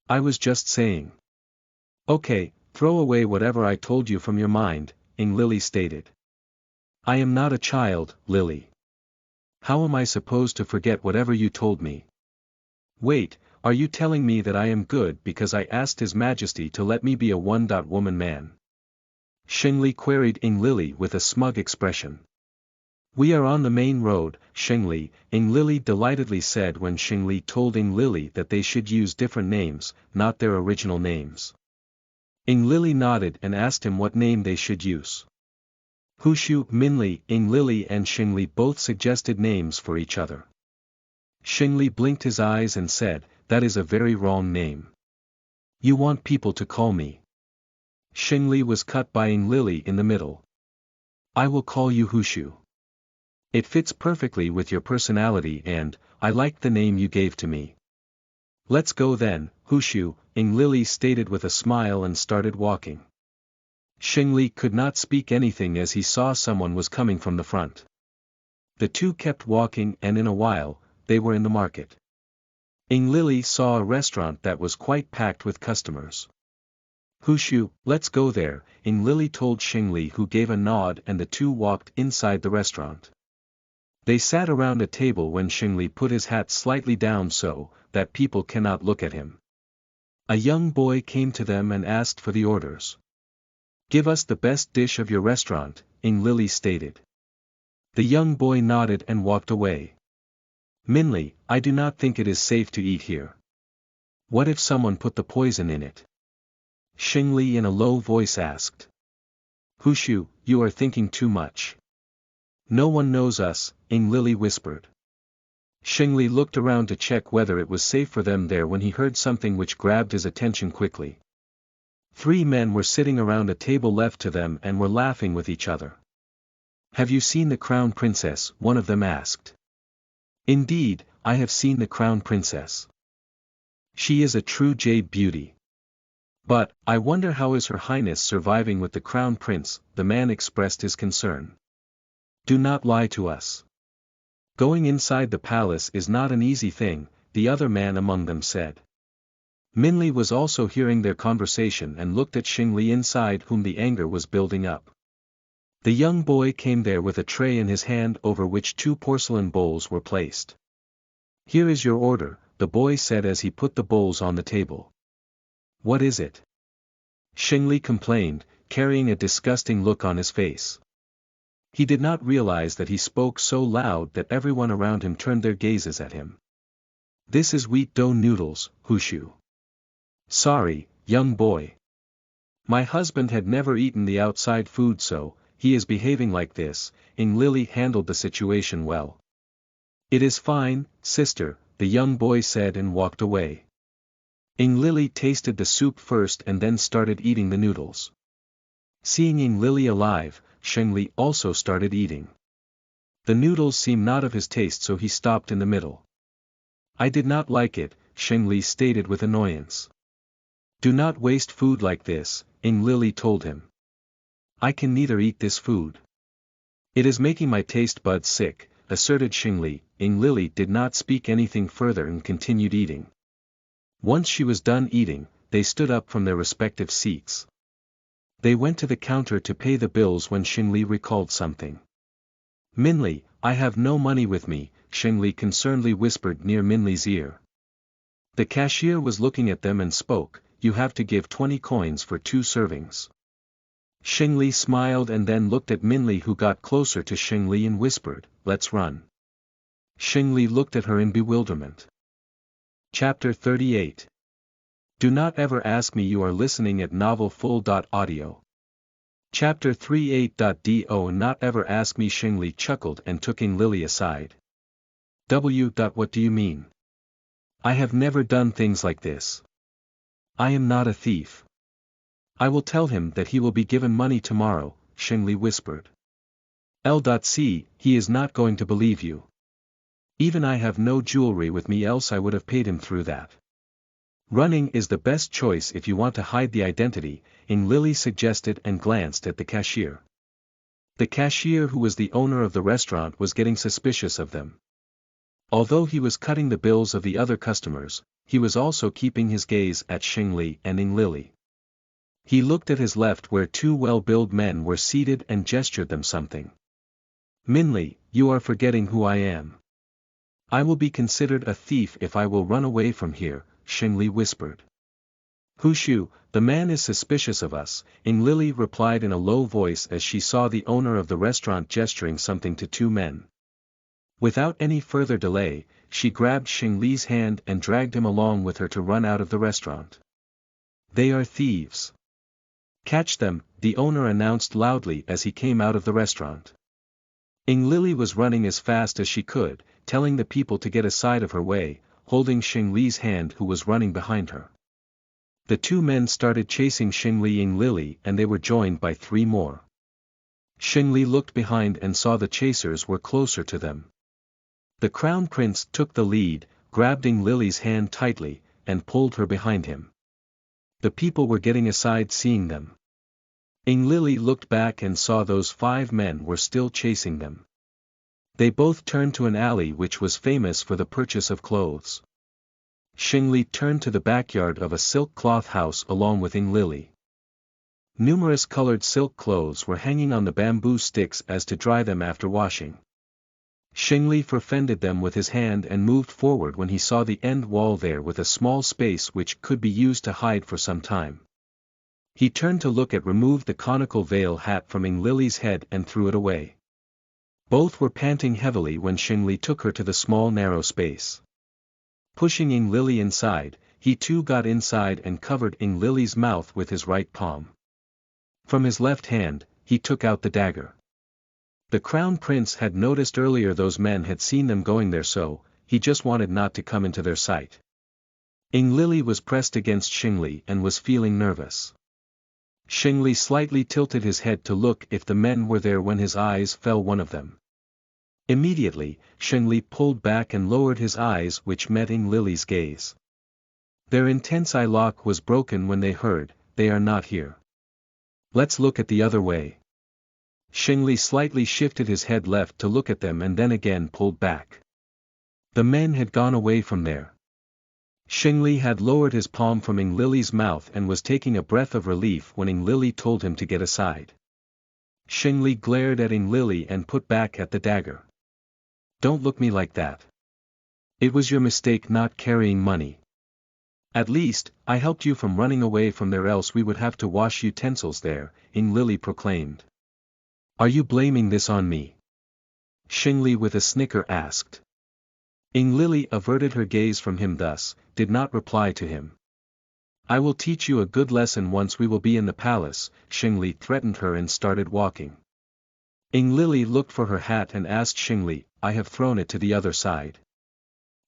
I was just saying. Okay, throw away whatever I told you from your mind, Ing Lily stated. I am not a child, Lily. How am I supposed to forget whatever you told me? Wait, are you telling me that I am good because I asked His Majesty to let me be a woman man? Xingli queried Ing Lily with a smug expression. We are on the main road, Xingli, Ing Lily delightedly said when Xingli told Ing Lily that they should use different names, not their original names. Ing Lily nodded and asked him what name they should use. Hushu, Minli, Ing Lily and Xingli both suggested names for each other. Xingli blinked his eyes and said, that is a very wrong name. You want people to call me. Xingli was cut by Ing Lily in the middle. I will call you Hushu. It fits perfectly with your personality and, I liked the name you gave to me. Let's go then, Hushu, Ing Lily stated with a smile and started walking. Xingli could not speak anything as he saw someone was coming from the front. The two kept walking and in a while, they were in the market. Ing Lily saw a restaurant that was quite packed with customers. Hushu, let's go there, Ing Lily told Xingli, who gave a nod, and the two walked inside the restaurant. They sat around a table when Xingli put his hat slightly down so that people cannot look at him. A young boy came to them and asked for the orders. Give us the best dish of your restaurant, Ing Lily stated. The young boy nodded and walked away. Minli, I do not think it is safe to eat here. What if someone put the poison in it? Xingli in a low voice asked. Hushu, you are thinking too much. No one knows us, Ing Lily whispered. Xingli looked around to check whether it was safe for them there when he heard something which grabbed his attention quickly. 3 men were sitting around a table left to them and were laughing with each other. Have you seen the Crown Princess? One of them asked. Indeed, I have seen the Crown Princess. She is a true jade beauty. But, I wonder how is Her Highness surviving with the Crown Prince, the man expressed his concern. Do not lie to us. Going inside the palace is not an easy thing, the other man among them said. Minli was also hearing their conversation and looked at Xingli inside whom the anger was building up. The young boy came there with a tray in his hand over which 2 porcelain bowls were placed. Here is your order, the boy said as he put the bowls on the table. What is it? Xingli complained, carrying a disgusting look on his face. He did not realize that he spoke so loud that everyone around him turned their gazes at him. This is wheat dough noodles, Hushu. Sorry, young boy. My husband had never eaten the outside food, so he is behaving like this. Ing Lily handled the situation well. It is fine, sister, the young boy said and walked away. Ing Lily tasted the soup first and then started eating the noodles. Seeing Ing Lily alive, Xingli also started eating. The noodles seemed not of his taste, so he stopped in the middle. I did not like it, Xingli stated with annoyance. Do not waste food like this, Ing Lily told him. I can neither eat this food. It is making my taste buds sick, asserted Xingli. Ing Lily did not speak anything further and continued eating. Once she was done eating, they stood up from their respective seats. They went to the counter to pay the bills when Xingli recalled something. Minli, I have no money with me, Xingli concernedly whispered near Minli's ear. The cashier was looking at them and spoke, you have to give 20 coins for 2 servings. Xingli smiled and then looked at Minli, who got closer to Xingli and whispered, let's run. Xingli looked at her in bewilderment. Chapter 38. Do not ever ask me. You are listening at novelfull.audio. Chapter 38.do Not ever ask me. Xingli chuckled and took Ing Lily aside. What do you mean? I have never done things like this. I am not a thief. I will tell him that he will be given money tomorrow, Xingli whispered. L.C. He is not going to believe you. Even I have no jewelry with me, else I would have paid him through that. Running is the best choice if you want to hide the identity, Ing Lily suggested and glanced at the cashier. The cashier, who was the owner of the restaurant, was getting suspicious of them. Although he was cutting the bills of the other customers, he was also keeping his gaze at Xingli and Ing Lily. He looked at his left where 2 well-built men were seated and gestured them something. Minli, you are forgetting who I am. I will be considered a thief if I will run away from here, Xingli whispered. Hushu, the man is suspicious of us, Ing Lily replied in a low voice as she saw the owner of the restaurant gesturing something to 2 men. Without any further delay, she grabbed Xingli's hand and dragged him along with her to run out of the restaurant. They are thieves. Catch them, the owner announced loudly as he came out of the restaurant. Ing Lily was running as fast as she could, telling the people to get aside of her way, holding Xingli's hand, who was running behind her. The 2 men started chasing Xingli Ing Lily, and they were joined by 3 more. Xingli looked behind and saw the chasers were closer to them. The Crown Prince took the lead, grabbed Ing Lily's hand tightly, and pulled her behind him. The people were getting aside seeing them. Ing Lily looked back and saw those 5 men were still chasing them. They both turned to an alley which was famous for the purchase of clothes. Xingli turned to the backyard of a silk cloth house along with Ing Lily. Numerous colored silk clothes were hanging on the bamboo sticks as to dry them after washing. Xing Li fended them with his hand and moved forward when he saw the end wall there with a small space which could be used to hide for some time. He turned to look at removed the conical veil hat from Ying Lily's head and threw it away. Both were panting heavily when Xing Li took her to the small narrow space. Pushing Ying Lily inside, he too got inside and covered Ying Lily's mouth with his right palm. From his left hand, he took out the dagger. The crown prince had noticed earlier those men had seen them going there, so he just wanted not to come into their sight. Ying Lily was pressed against Xing Li and was feeling nervous. Xing Li slightly tilted his head to look if the men were there when his eyes fell one of them. Immediately, Xing Li pulled back and lowered his eyes which met Ying Lily's gaze. Their intense eye lock was broken when they heard, "They are not here. Let's look at the other way." Xing Li slightly shifted his head left to look at them and then again pulled back. The men had gone away from there. Xing Li had lowered his palm from Ying Lily's mouth and was taking a breath of relief when Ying Lily told him to get aside. Xing Li glared at Ying Lily and put back at the dagger. "Don't look me like that. It was your mistake not carrying money. At least, I helped you from running away from there, else we would have to wash utensils there," Ying Lily proclaimed. "Are you blaming this on me?" Xing Li with a snicker asked. Ying Lily averted her gaze from him, thus did not reply to him. "I will teach you a good lesson once we will be in the palace," Xing Li threatened her and started walking. Ying Lily looked for her hat and asked Xing Li, "I have thrown it to the other side.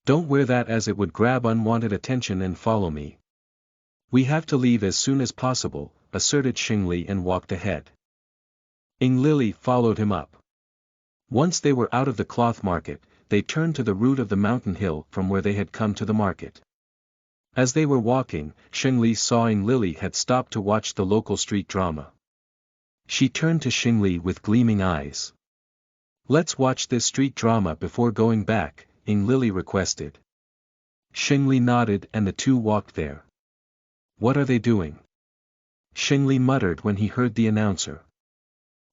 Don't wear that as it would grab unwanted attention and follow me." "We have to leave as soon as possible," asserted Xing Li and walked ahead. Ying Lily followed him up. Once they were out of the cloth market, they turned to the root of the mountain hill from where they had come to the market. As they were walking, Xing Li saw Ying Lily had stopped to watch the local street drama. She turned to Xing Li with gleaming eyes. "Let's watch this street drama before going back," Ying Lily requested. Xing Li nodded and the two walked there. "What are they doing?" Xing Li muttered when he heard the announcer.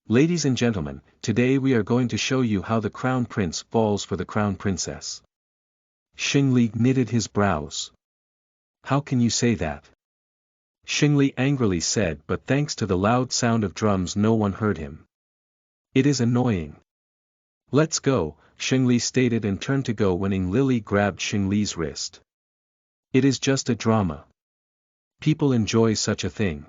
"Ladies and gentlemen, today we are going to show you how the crown prince falls for the crown princess." Xing Li knitted his brows. "How can you say that?" Xing Li angrily said, but thanks to the loud sound of drums no one heard him. "It is annoying." "Let's go," Xing Li stated and turned to go when Ying Lily grabbed Xing Li's wrist. "It is just a drama. People enjoy such a thing.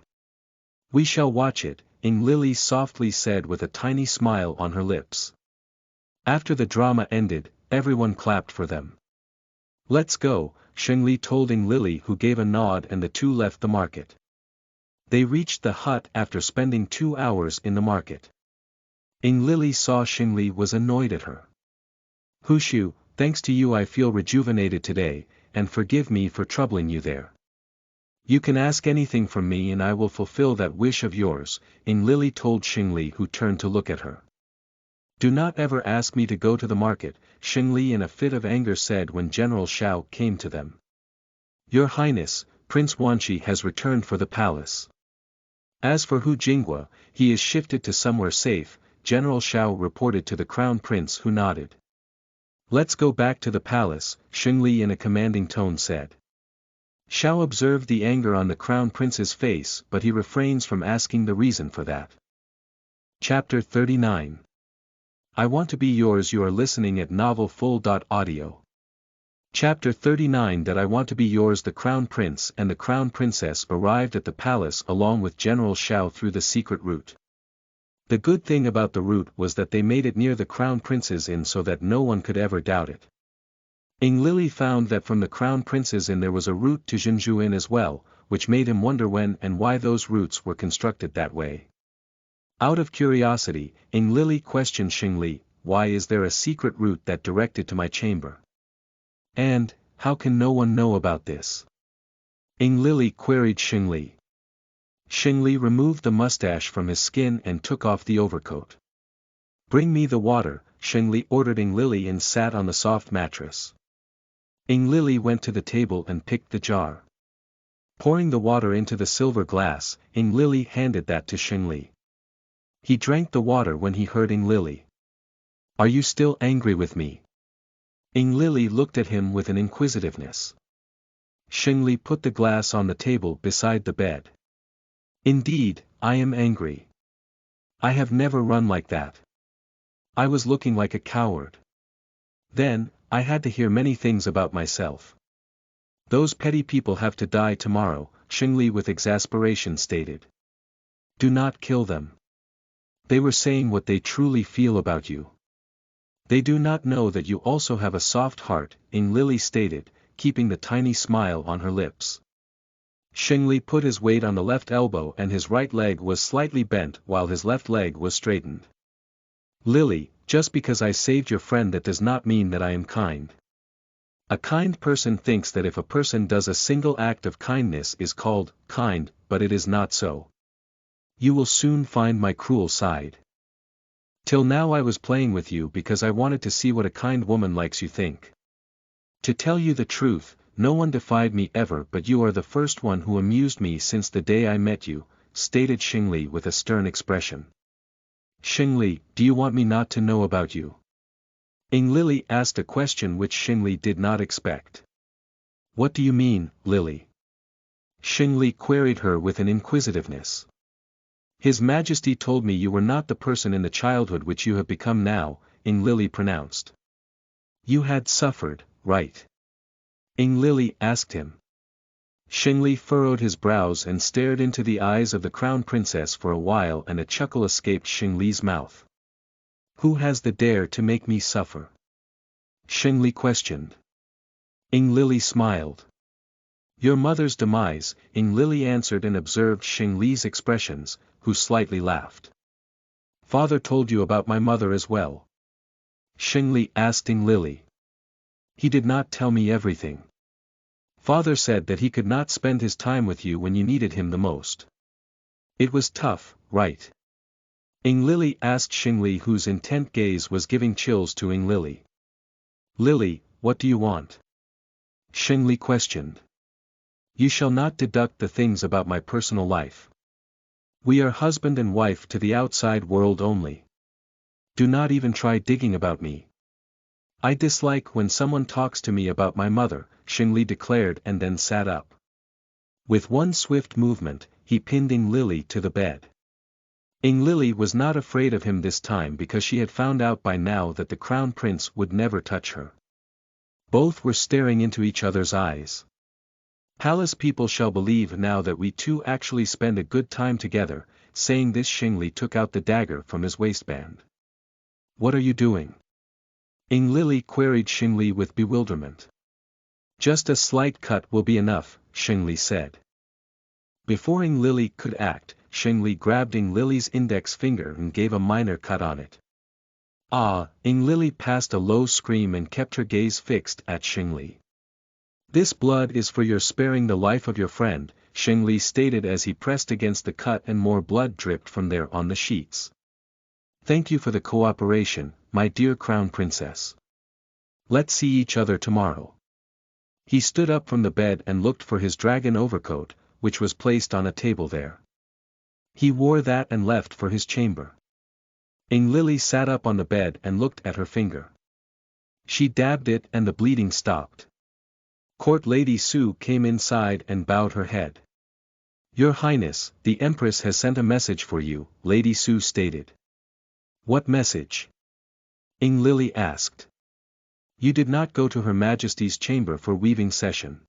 We shall watch it," Ying Lily softly said with a tiny smile on her lips. After the drama ended, everyone clapped for them. "Let's go," Xing Li told Ying Lily, who gave a nod, and the two left the market. They reached the hut after spending 2 hours in the market. Ying Lily saw Xing Li was annoyed at her. "Hushu, thanks to you I feel rejuvenated today, and forgive me for troubling you there. You can ask anything from me and I will fulfill that wish of yours," Ying Lily told Xing Li, who turned to look at her. "Do not ever ask me to go to the market," Xing Li in a fit of anger said when General Shao came to them. "Your Highness, Prince Wanqi has returned for the palace. As for Hu Jinghua, he is shifted to somewhere safe," General Shao reported to the crown prince, who nodded. "Let's go back to the palace," Xing Li in a commanding tone said. Shao observed the anger on the crown prince's face, but he refrains from asking the reason for that. Chapter 39. I Want to Be Yours. You are listening at novelfull.audio. Chapter 39. That I Want to Be Yours. The crown prince and the crown princess arrived at the palace along with General Shao through the secret route. The good thing about the route was that they made it near the crown prince's inn so that no one could ever doubt it. Ying Lily found that from the crown prince's inn there was a route to Jinzhou Inn as well, which made him wonder when and why those routes were constructed that way. Out of curiosity, Ying Lily questioned Xing Li, "Why is there a secret route that directed to my chamber? And, how can no one know about this?" Ying Lily queried Xing Li. Xing Li removed the mustache from his skin and took off the overcoat. "Bring me the water," Xing Li ordered Ying Lily, and sat on the soft mattress. Ying Lily went to the table and picked the jar. Pouring the water into the silver glass, Ing Lily handed that to Xing Li. He drank the water when he heard Ing Lily. Are you still angry with me? Ing Lily looked at him with an inquisitiveness. Xing Li put the glass on the table beside the bed. Indeed, I am angry. I have never run like that. I was looking like a coward. Then, I had to hear many things about myself. Those petty people have to die tomorrow, Xing Li with exasperation stated. Do not kill them. They were saying what they truly feel about you. They do not know that you also have a soft heart, Ing Lily stated, keeping the tiny smile on her lips. Xing Li put his weight on the left elbow and his right leg was slightly bent while his left leg was straightened. Lily, just because I saved your friend that does not mean that I am kind. A kind person thinks that if a person does a single act of kindness is called kind, but it is not so. You will soon find my cruel side. Till now I was playing with you because I wanted to see what a kind woman likes you think. To tell you the truth, no one defied me ever, but you are the first one who amused me since the day I met you, stated Xing Li with a stern expression. Xing Li, do you want me not to know about you? Ing Lily asked a question which Xing Li did not expect. What do you mean, Lily? Xing Li queried her with an inquisitiveness. His Majesty told me you were not the person in the childhood which you have become now, Ing Lily pronounced. You had suffered, right? Ing Lily asked him. Xing Li furrowed his brows and stared into the eyes of the crown princess for a while and a chuckle escaped Xing Li's mouth. Who has the dare to make me suffer? Xing Li questioned. Ing Lily smiled. Your mother's demise, Ing Lily answered and observed Xing Li's expressions, who slightly laughed. Father told you about my mother as well? Xing Li asked Ing Lily. He did not tell me everything. Father said that he could not spend his time with you when you needed him the most. It was tough, right? Ing Lily asked Xing Li, whose intent gaze was giving chills to Ing Lily. Lily, what do you want? Xing Li questioned. You shall not deduct the things about my personal life. We are husband and wife to the outside world only. Do not even try digging about me. I dislike when someone talks to me about my mother, Xing Li declared and then sat up. With one swift movement, he pinned Ing Lily to the bed. Ing Lily was not afraid of him this time because she had found out by now that the crown prince would never touch her. Both were staring into each other's eyes. Palace people shall believe now that we two actually spend a good time together. Saying this, Xing Li took out the dagger from his waistband. What are you doing? Ing Lily queried Xing Li with bewilderment. Just a slight cut will be enough, Xing Li said. Before Ing Lily could act, Xing Li grabbed Ing Lily's index finger and gave a minor cut on it. Ah! Ing Lily passed a low scream and kept her gaze fixed at Xing Li. This blood is for your sparing the life of your friend, Xing Li stated as he pressed against the cut and more blood dripped from there on the sheets. Thank you for the cooperation, my dear crown princess. Let's see each other tomorrow. He stood up from the bed and looked for his dragon overcoat, which was placed on a table there. He wore that and left for his chamber. Ing Lily sat up on the bed and looked at her finger. She dabbed it and the bleeding stopped. Court Lady Su came inside and bowed her head. Your Highness, the Empress has sent a message for you, Lady Su stated. What message? Ing Lily asked. You did not go to Her Majesty's chamber for weaving session.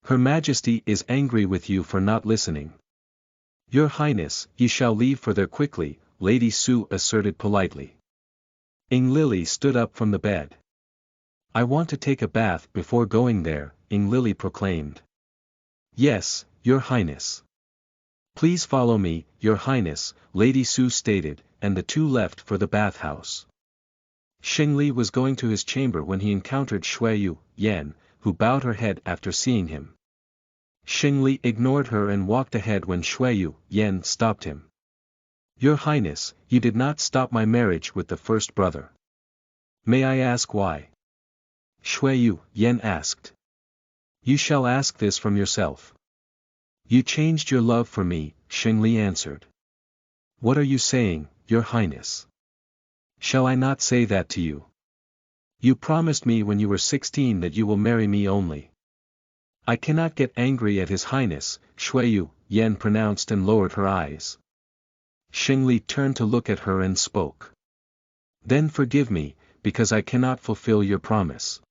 Her Majesty is angry with you for not listening. Your Highness, you shall leave for there quickly, Lady Su asserted politely. Ing Lily stood up from the bed. I want to take a bath before going there, Ing Lily proclaimed. Yes, Your Highness. Please follow me, Your Highness, Lady Su stated, and the two left for the bathhouse. Xing Li was going to his chamber when he encountered Shui Yan, who bowed her head after seeing him. Xing Li ignored her and walked ahead when Shui Yan stopped him. Your Highness, you did not stop my marriage with the first brother. May I ask why? Shui Yan asked. You shall ask this from yourself. You changed your love for me, Xingli answered. What are you saying, Your Highness? Shall I not say that to you? You promised me when you were 16 that you will marry me only. I cannot get angry at His Highness, Shuiyu, Yan pronounced and lowered her eyes. Xingli turned to look at her and spoke. Then forgive me, because I cannot fulfill your promise.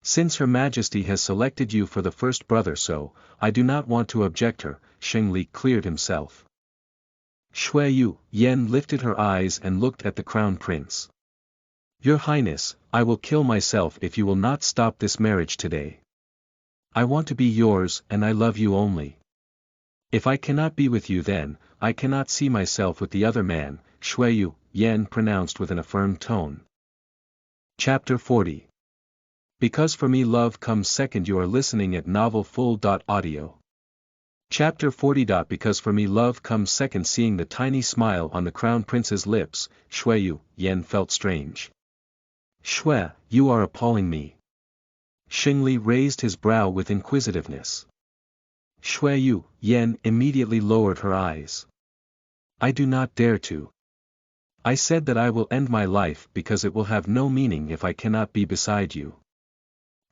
Since Her Majesty has selected you for the first brother, so I do not want to object her, Xingli cleared himself. Shuiyu, Yan lifted her eyes and looked at the Crown Prince. Your Highness, I will kill myself if you will not stop this marriage today. I want to be yours and I love you only. If I cannot be with you then, I cannot see myself with the other man, Shuiyu, Yan pronounced with an affirmed tone. Chapter 40. Because for me love comes second. You are listening at novelfull.audio. Chapter 40. Because for me love comes second. Seeing the tiny smile on the Crown Prince's lips, Shuiyu, Yan felt strange. Shui, you are appalling me. Xingli raised his brow with inquisitiveness. Shuiyu, Yan immediately lowered her eyes. I do not dare to. I said that I will end my life because it will have no meaning if I cannot be beside you.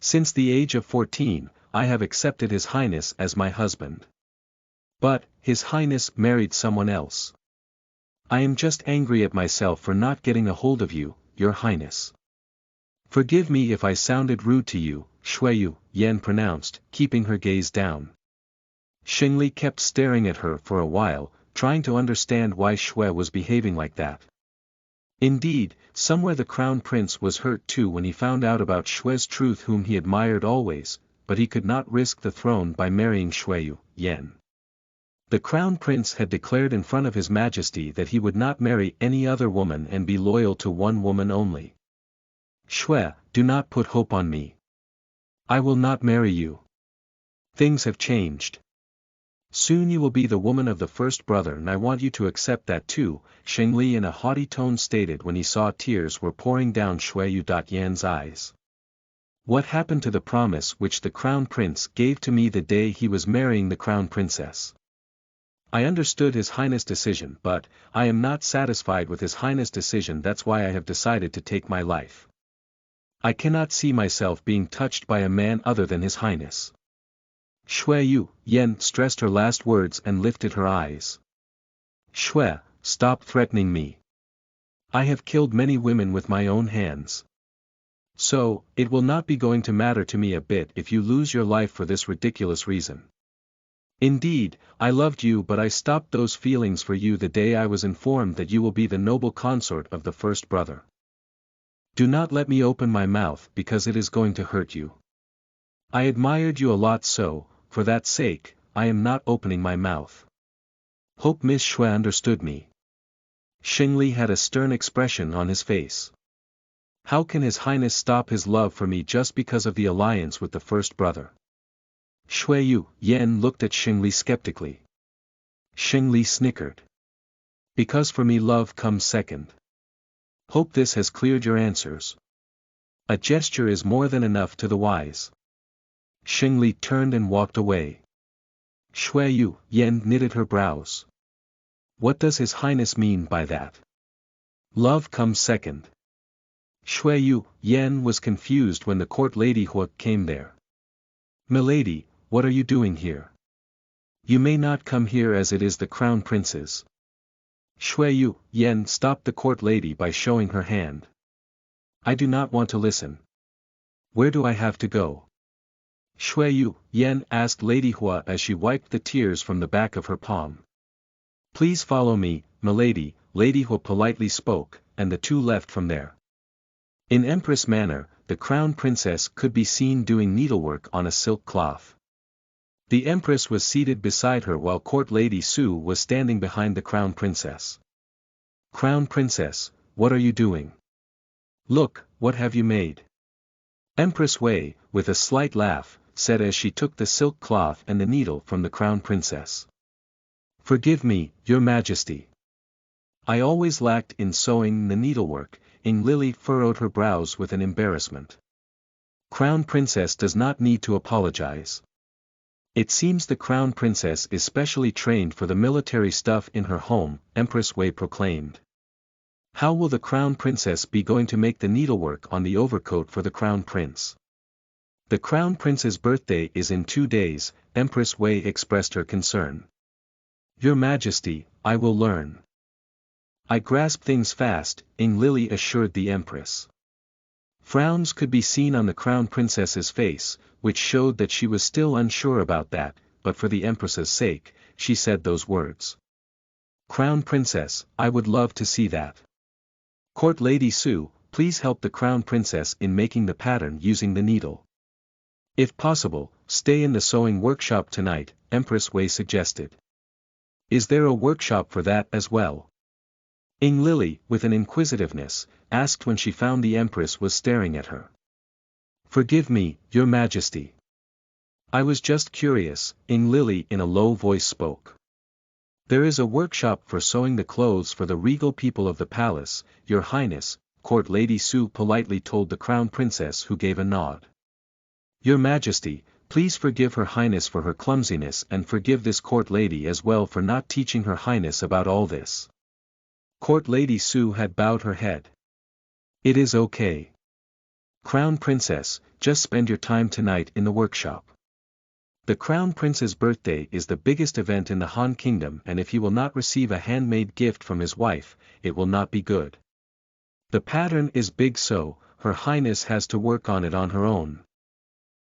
Since the age of 14, I have accepted His Highness as my husband. But, His Highness married someone else. I am just angry at myself for not getting a hold of you, Your Highness. Forgive me if I sounded rude to you, Shuiyu, Yan pronounced, keeping her gaze down. Xingli kept staring at her for a while, trying to understand why Shui was behaving like that. Indeed, somewhere the Crown Prince was hurt too when he found out about Shui's truth, whom he admired always, but he could not risk the throne by marrying Shuiyu, Yan. The Crown Prince had declared in front of His Majesty that he would not marry any other woman and be loyal to one woman only. Shui, do not put hope on me. I will not marry you. Things have changed. Soon you will be the woman of the first brother and I want you to accept that too, Xingli in a haughty tone stated when he saw tears were pouring down Shuiyu Yan's eyes. What happened to the promise which the Crown Prince gave to me the day he was marrying the Crown Princess? I understood His Highness' decision, but I am not satisfied with His Highness' decision. That's why I have decided to take my life. I cannot see myself being touched by a man other than His Highness. Shuiyu, Yan stressed her last words and lifted her eyes. Shui, stop threatening me. I have killed many women with my own hands. So, it will not be going to matter to me a bit if you lose your life for this ridiculous reason. Indeed, I loved you, but I stopped those feelings for you the day I was informed that you will be the noble consort of the first brother. Do not let me open my mouth because it is going to hurt you. I admired you a lot, so, for that sake, I am not opening my mouth. Hope Miss Shui understood me. Xingli had a stern expression on his face. How can His Highness stop his love for me just because of the alliance with the first brother? Shuiyu, Yan looked at Xingli skeptically. Xingli snickered. Because for me love comes second. Hope this has cleared your answers. A gesture is more than enough to the wise. Xingli turned and walked away. Shuiyu, Yan knitted her brows. What does His Highness mean by that? Love comes second. Shuiyu, Yan was confused when the court lady Hua came there. Milady, what are you doing here? You may not come here as it is the Crown Prince's. Shuiyu, Yan stopped the court lady by showing her hand. I do not want to listen. Where do I have to go? Shuiyu, Yan asked Lady Hua as she wiped the tears from the back of her palm. Please follow me, milady, Lady Hua politely spoke, and the two left from there. In Empress manner, the Crown Princess could be seen doing needlework on a silk cloth. The Empress was seated beside her while Court Lady Su was standing behind the Crown Princess. Crown Princess, what are you doing? Look, what have you made? Empress Wei, with a slight laugh, said as she took the silk cloth and the needle from the Crown Princess. Forgive me, Your Majesty. I always lacked in sewing the needlework. Lily furrowed her brows with an embarrassment. Crown Princess does not need to apologize. It seems the crown princess is specially trained for the military stuff in her home, Empress Wei proclaimed. How will the crown princess be going to make the needlework on the overcoat for the crown prince? The crown prince's birthday is in 2 days, Empress Wei expressed her concern. Your Majesty, I will learn. I grasp things fast, Ying Lili assured the empress. Frowns could be seen on the crown princess's face, which showed that she was still unsure about that, but for the empress's sake, she said those words. Crown princess, I would love to see that. Court Lady Su, please help the crown princess in making the pattern using the needle. If possible, stay in the sewing workshop tonight, Empress Wei suggested. Is there a workshop for that as well? Ying Lili, with an inquisitiveness, asked when she found the empress was staring at her. Forgive me, Your Majesty. I was just curious, Ying Lili in a low voice spoke. There is a workshop for sewing the clothes for the regal people of the palace, Your Highness, Court Lady Su politely told the crown princess, who gave a nod. Your Majesty, please forgive Her Highness for her clumsiness and forgive this court lady as well for not teaching Her Highness about all this. Court Lady Su had bowed her head. It is okay. Crown Princess, just spend your time tonight in the workshop. The Crown Prince's birthday is the biggest event in the Han Kingdom, and if he will not receive a handmade gift from his wife, it will not be good. The pattern is big, so Her Highness has to work on it on her own.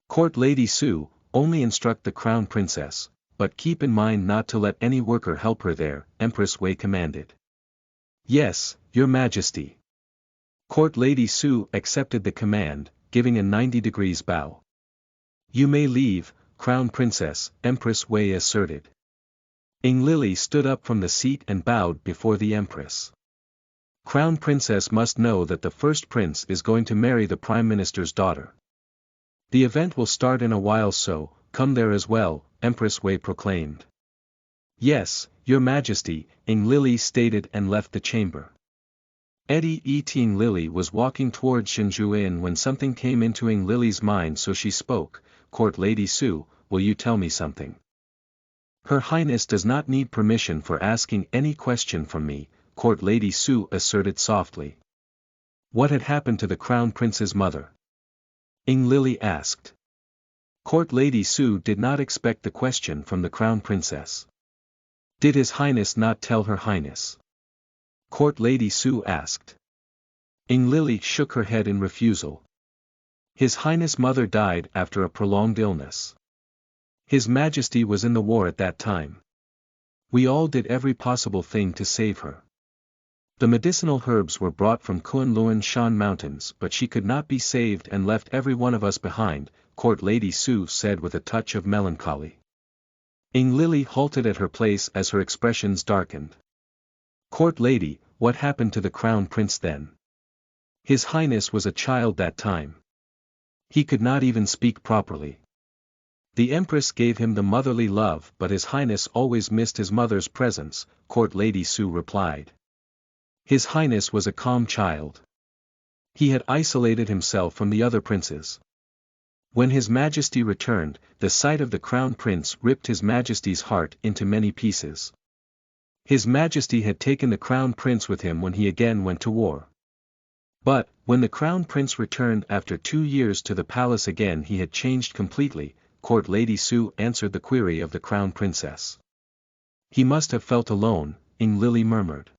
Court Lady Su, only instruct the Crown Princess, but keep in mind not to let any worker help her there, Empress Wei commanded. Yes, Your Majesty. Court Lady Su accepted the command, giving a 90-degree bow. You may leave, Crown Princess, Empress Wei asserted. Ying Lili stood up from the seat and bowed before the Empress. Crown Princess must know that the first prince is going to marry the Prime Minister's daughter. The event will start in a while, so come there as well, Empress Wei proclaimed. Yes, Your Majesty, Ying Lili stated and left the chamber. Ying Lili was walking towards Shenjuin when something came into Ying Lili's mind, so she spoke. Court Lady Su, will you tell me something? Her Highness does not need permission for asking any question from me, Court Lady Su asserted softly. What had happened to the Crown Prince's mother? Ying Lili asked. Court Lady Su did not expect the question from the Crown Princess. Did His Highness not tell Her Highness? Court Lady Su asked. Ying Lili shook her head in refusal. His Highness' mother died after a prolonged illness. His Majesty was in the war at that time. We all did every possible thing to save her. The medicinal herbs were brought from Kunlun Shan Mountains, but she could not be saved and left every one of us behind, Court Lady Su said with a touch of melancholy. Ying Lili halted at her place as her expressions darkened. Court Lady, what happened to the Crown Prince then? His Highness was a child that time. He could not even speak properly. The Empress gave him the motherly love, but His Highness always missed his mother's presence, Court Lady Su replied. His Highness was a calm child. He had isolated himself from the other princes. When His Majesty returned, the sight of the Crown Prince ripped His Majesty's heart into many pieces. His Majesty had taken the Crown Prince with him when he again went to war. But, when the Crown Prince returned after 2 years to the palace again, he had changed completely, Court Lady Su answered the query of the Crown Princess. He must have felt alone, Ying Lili murmured.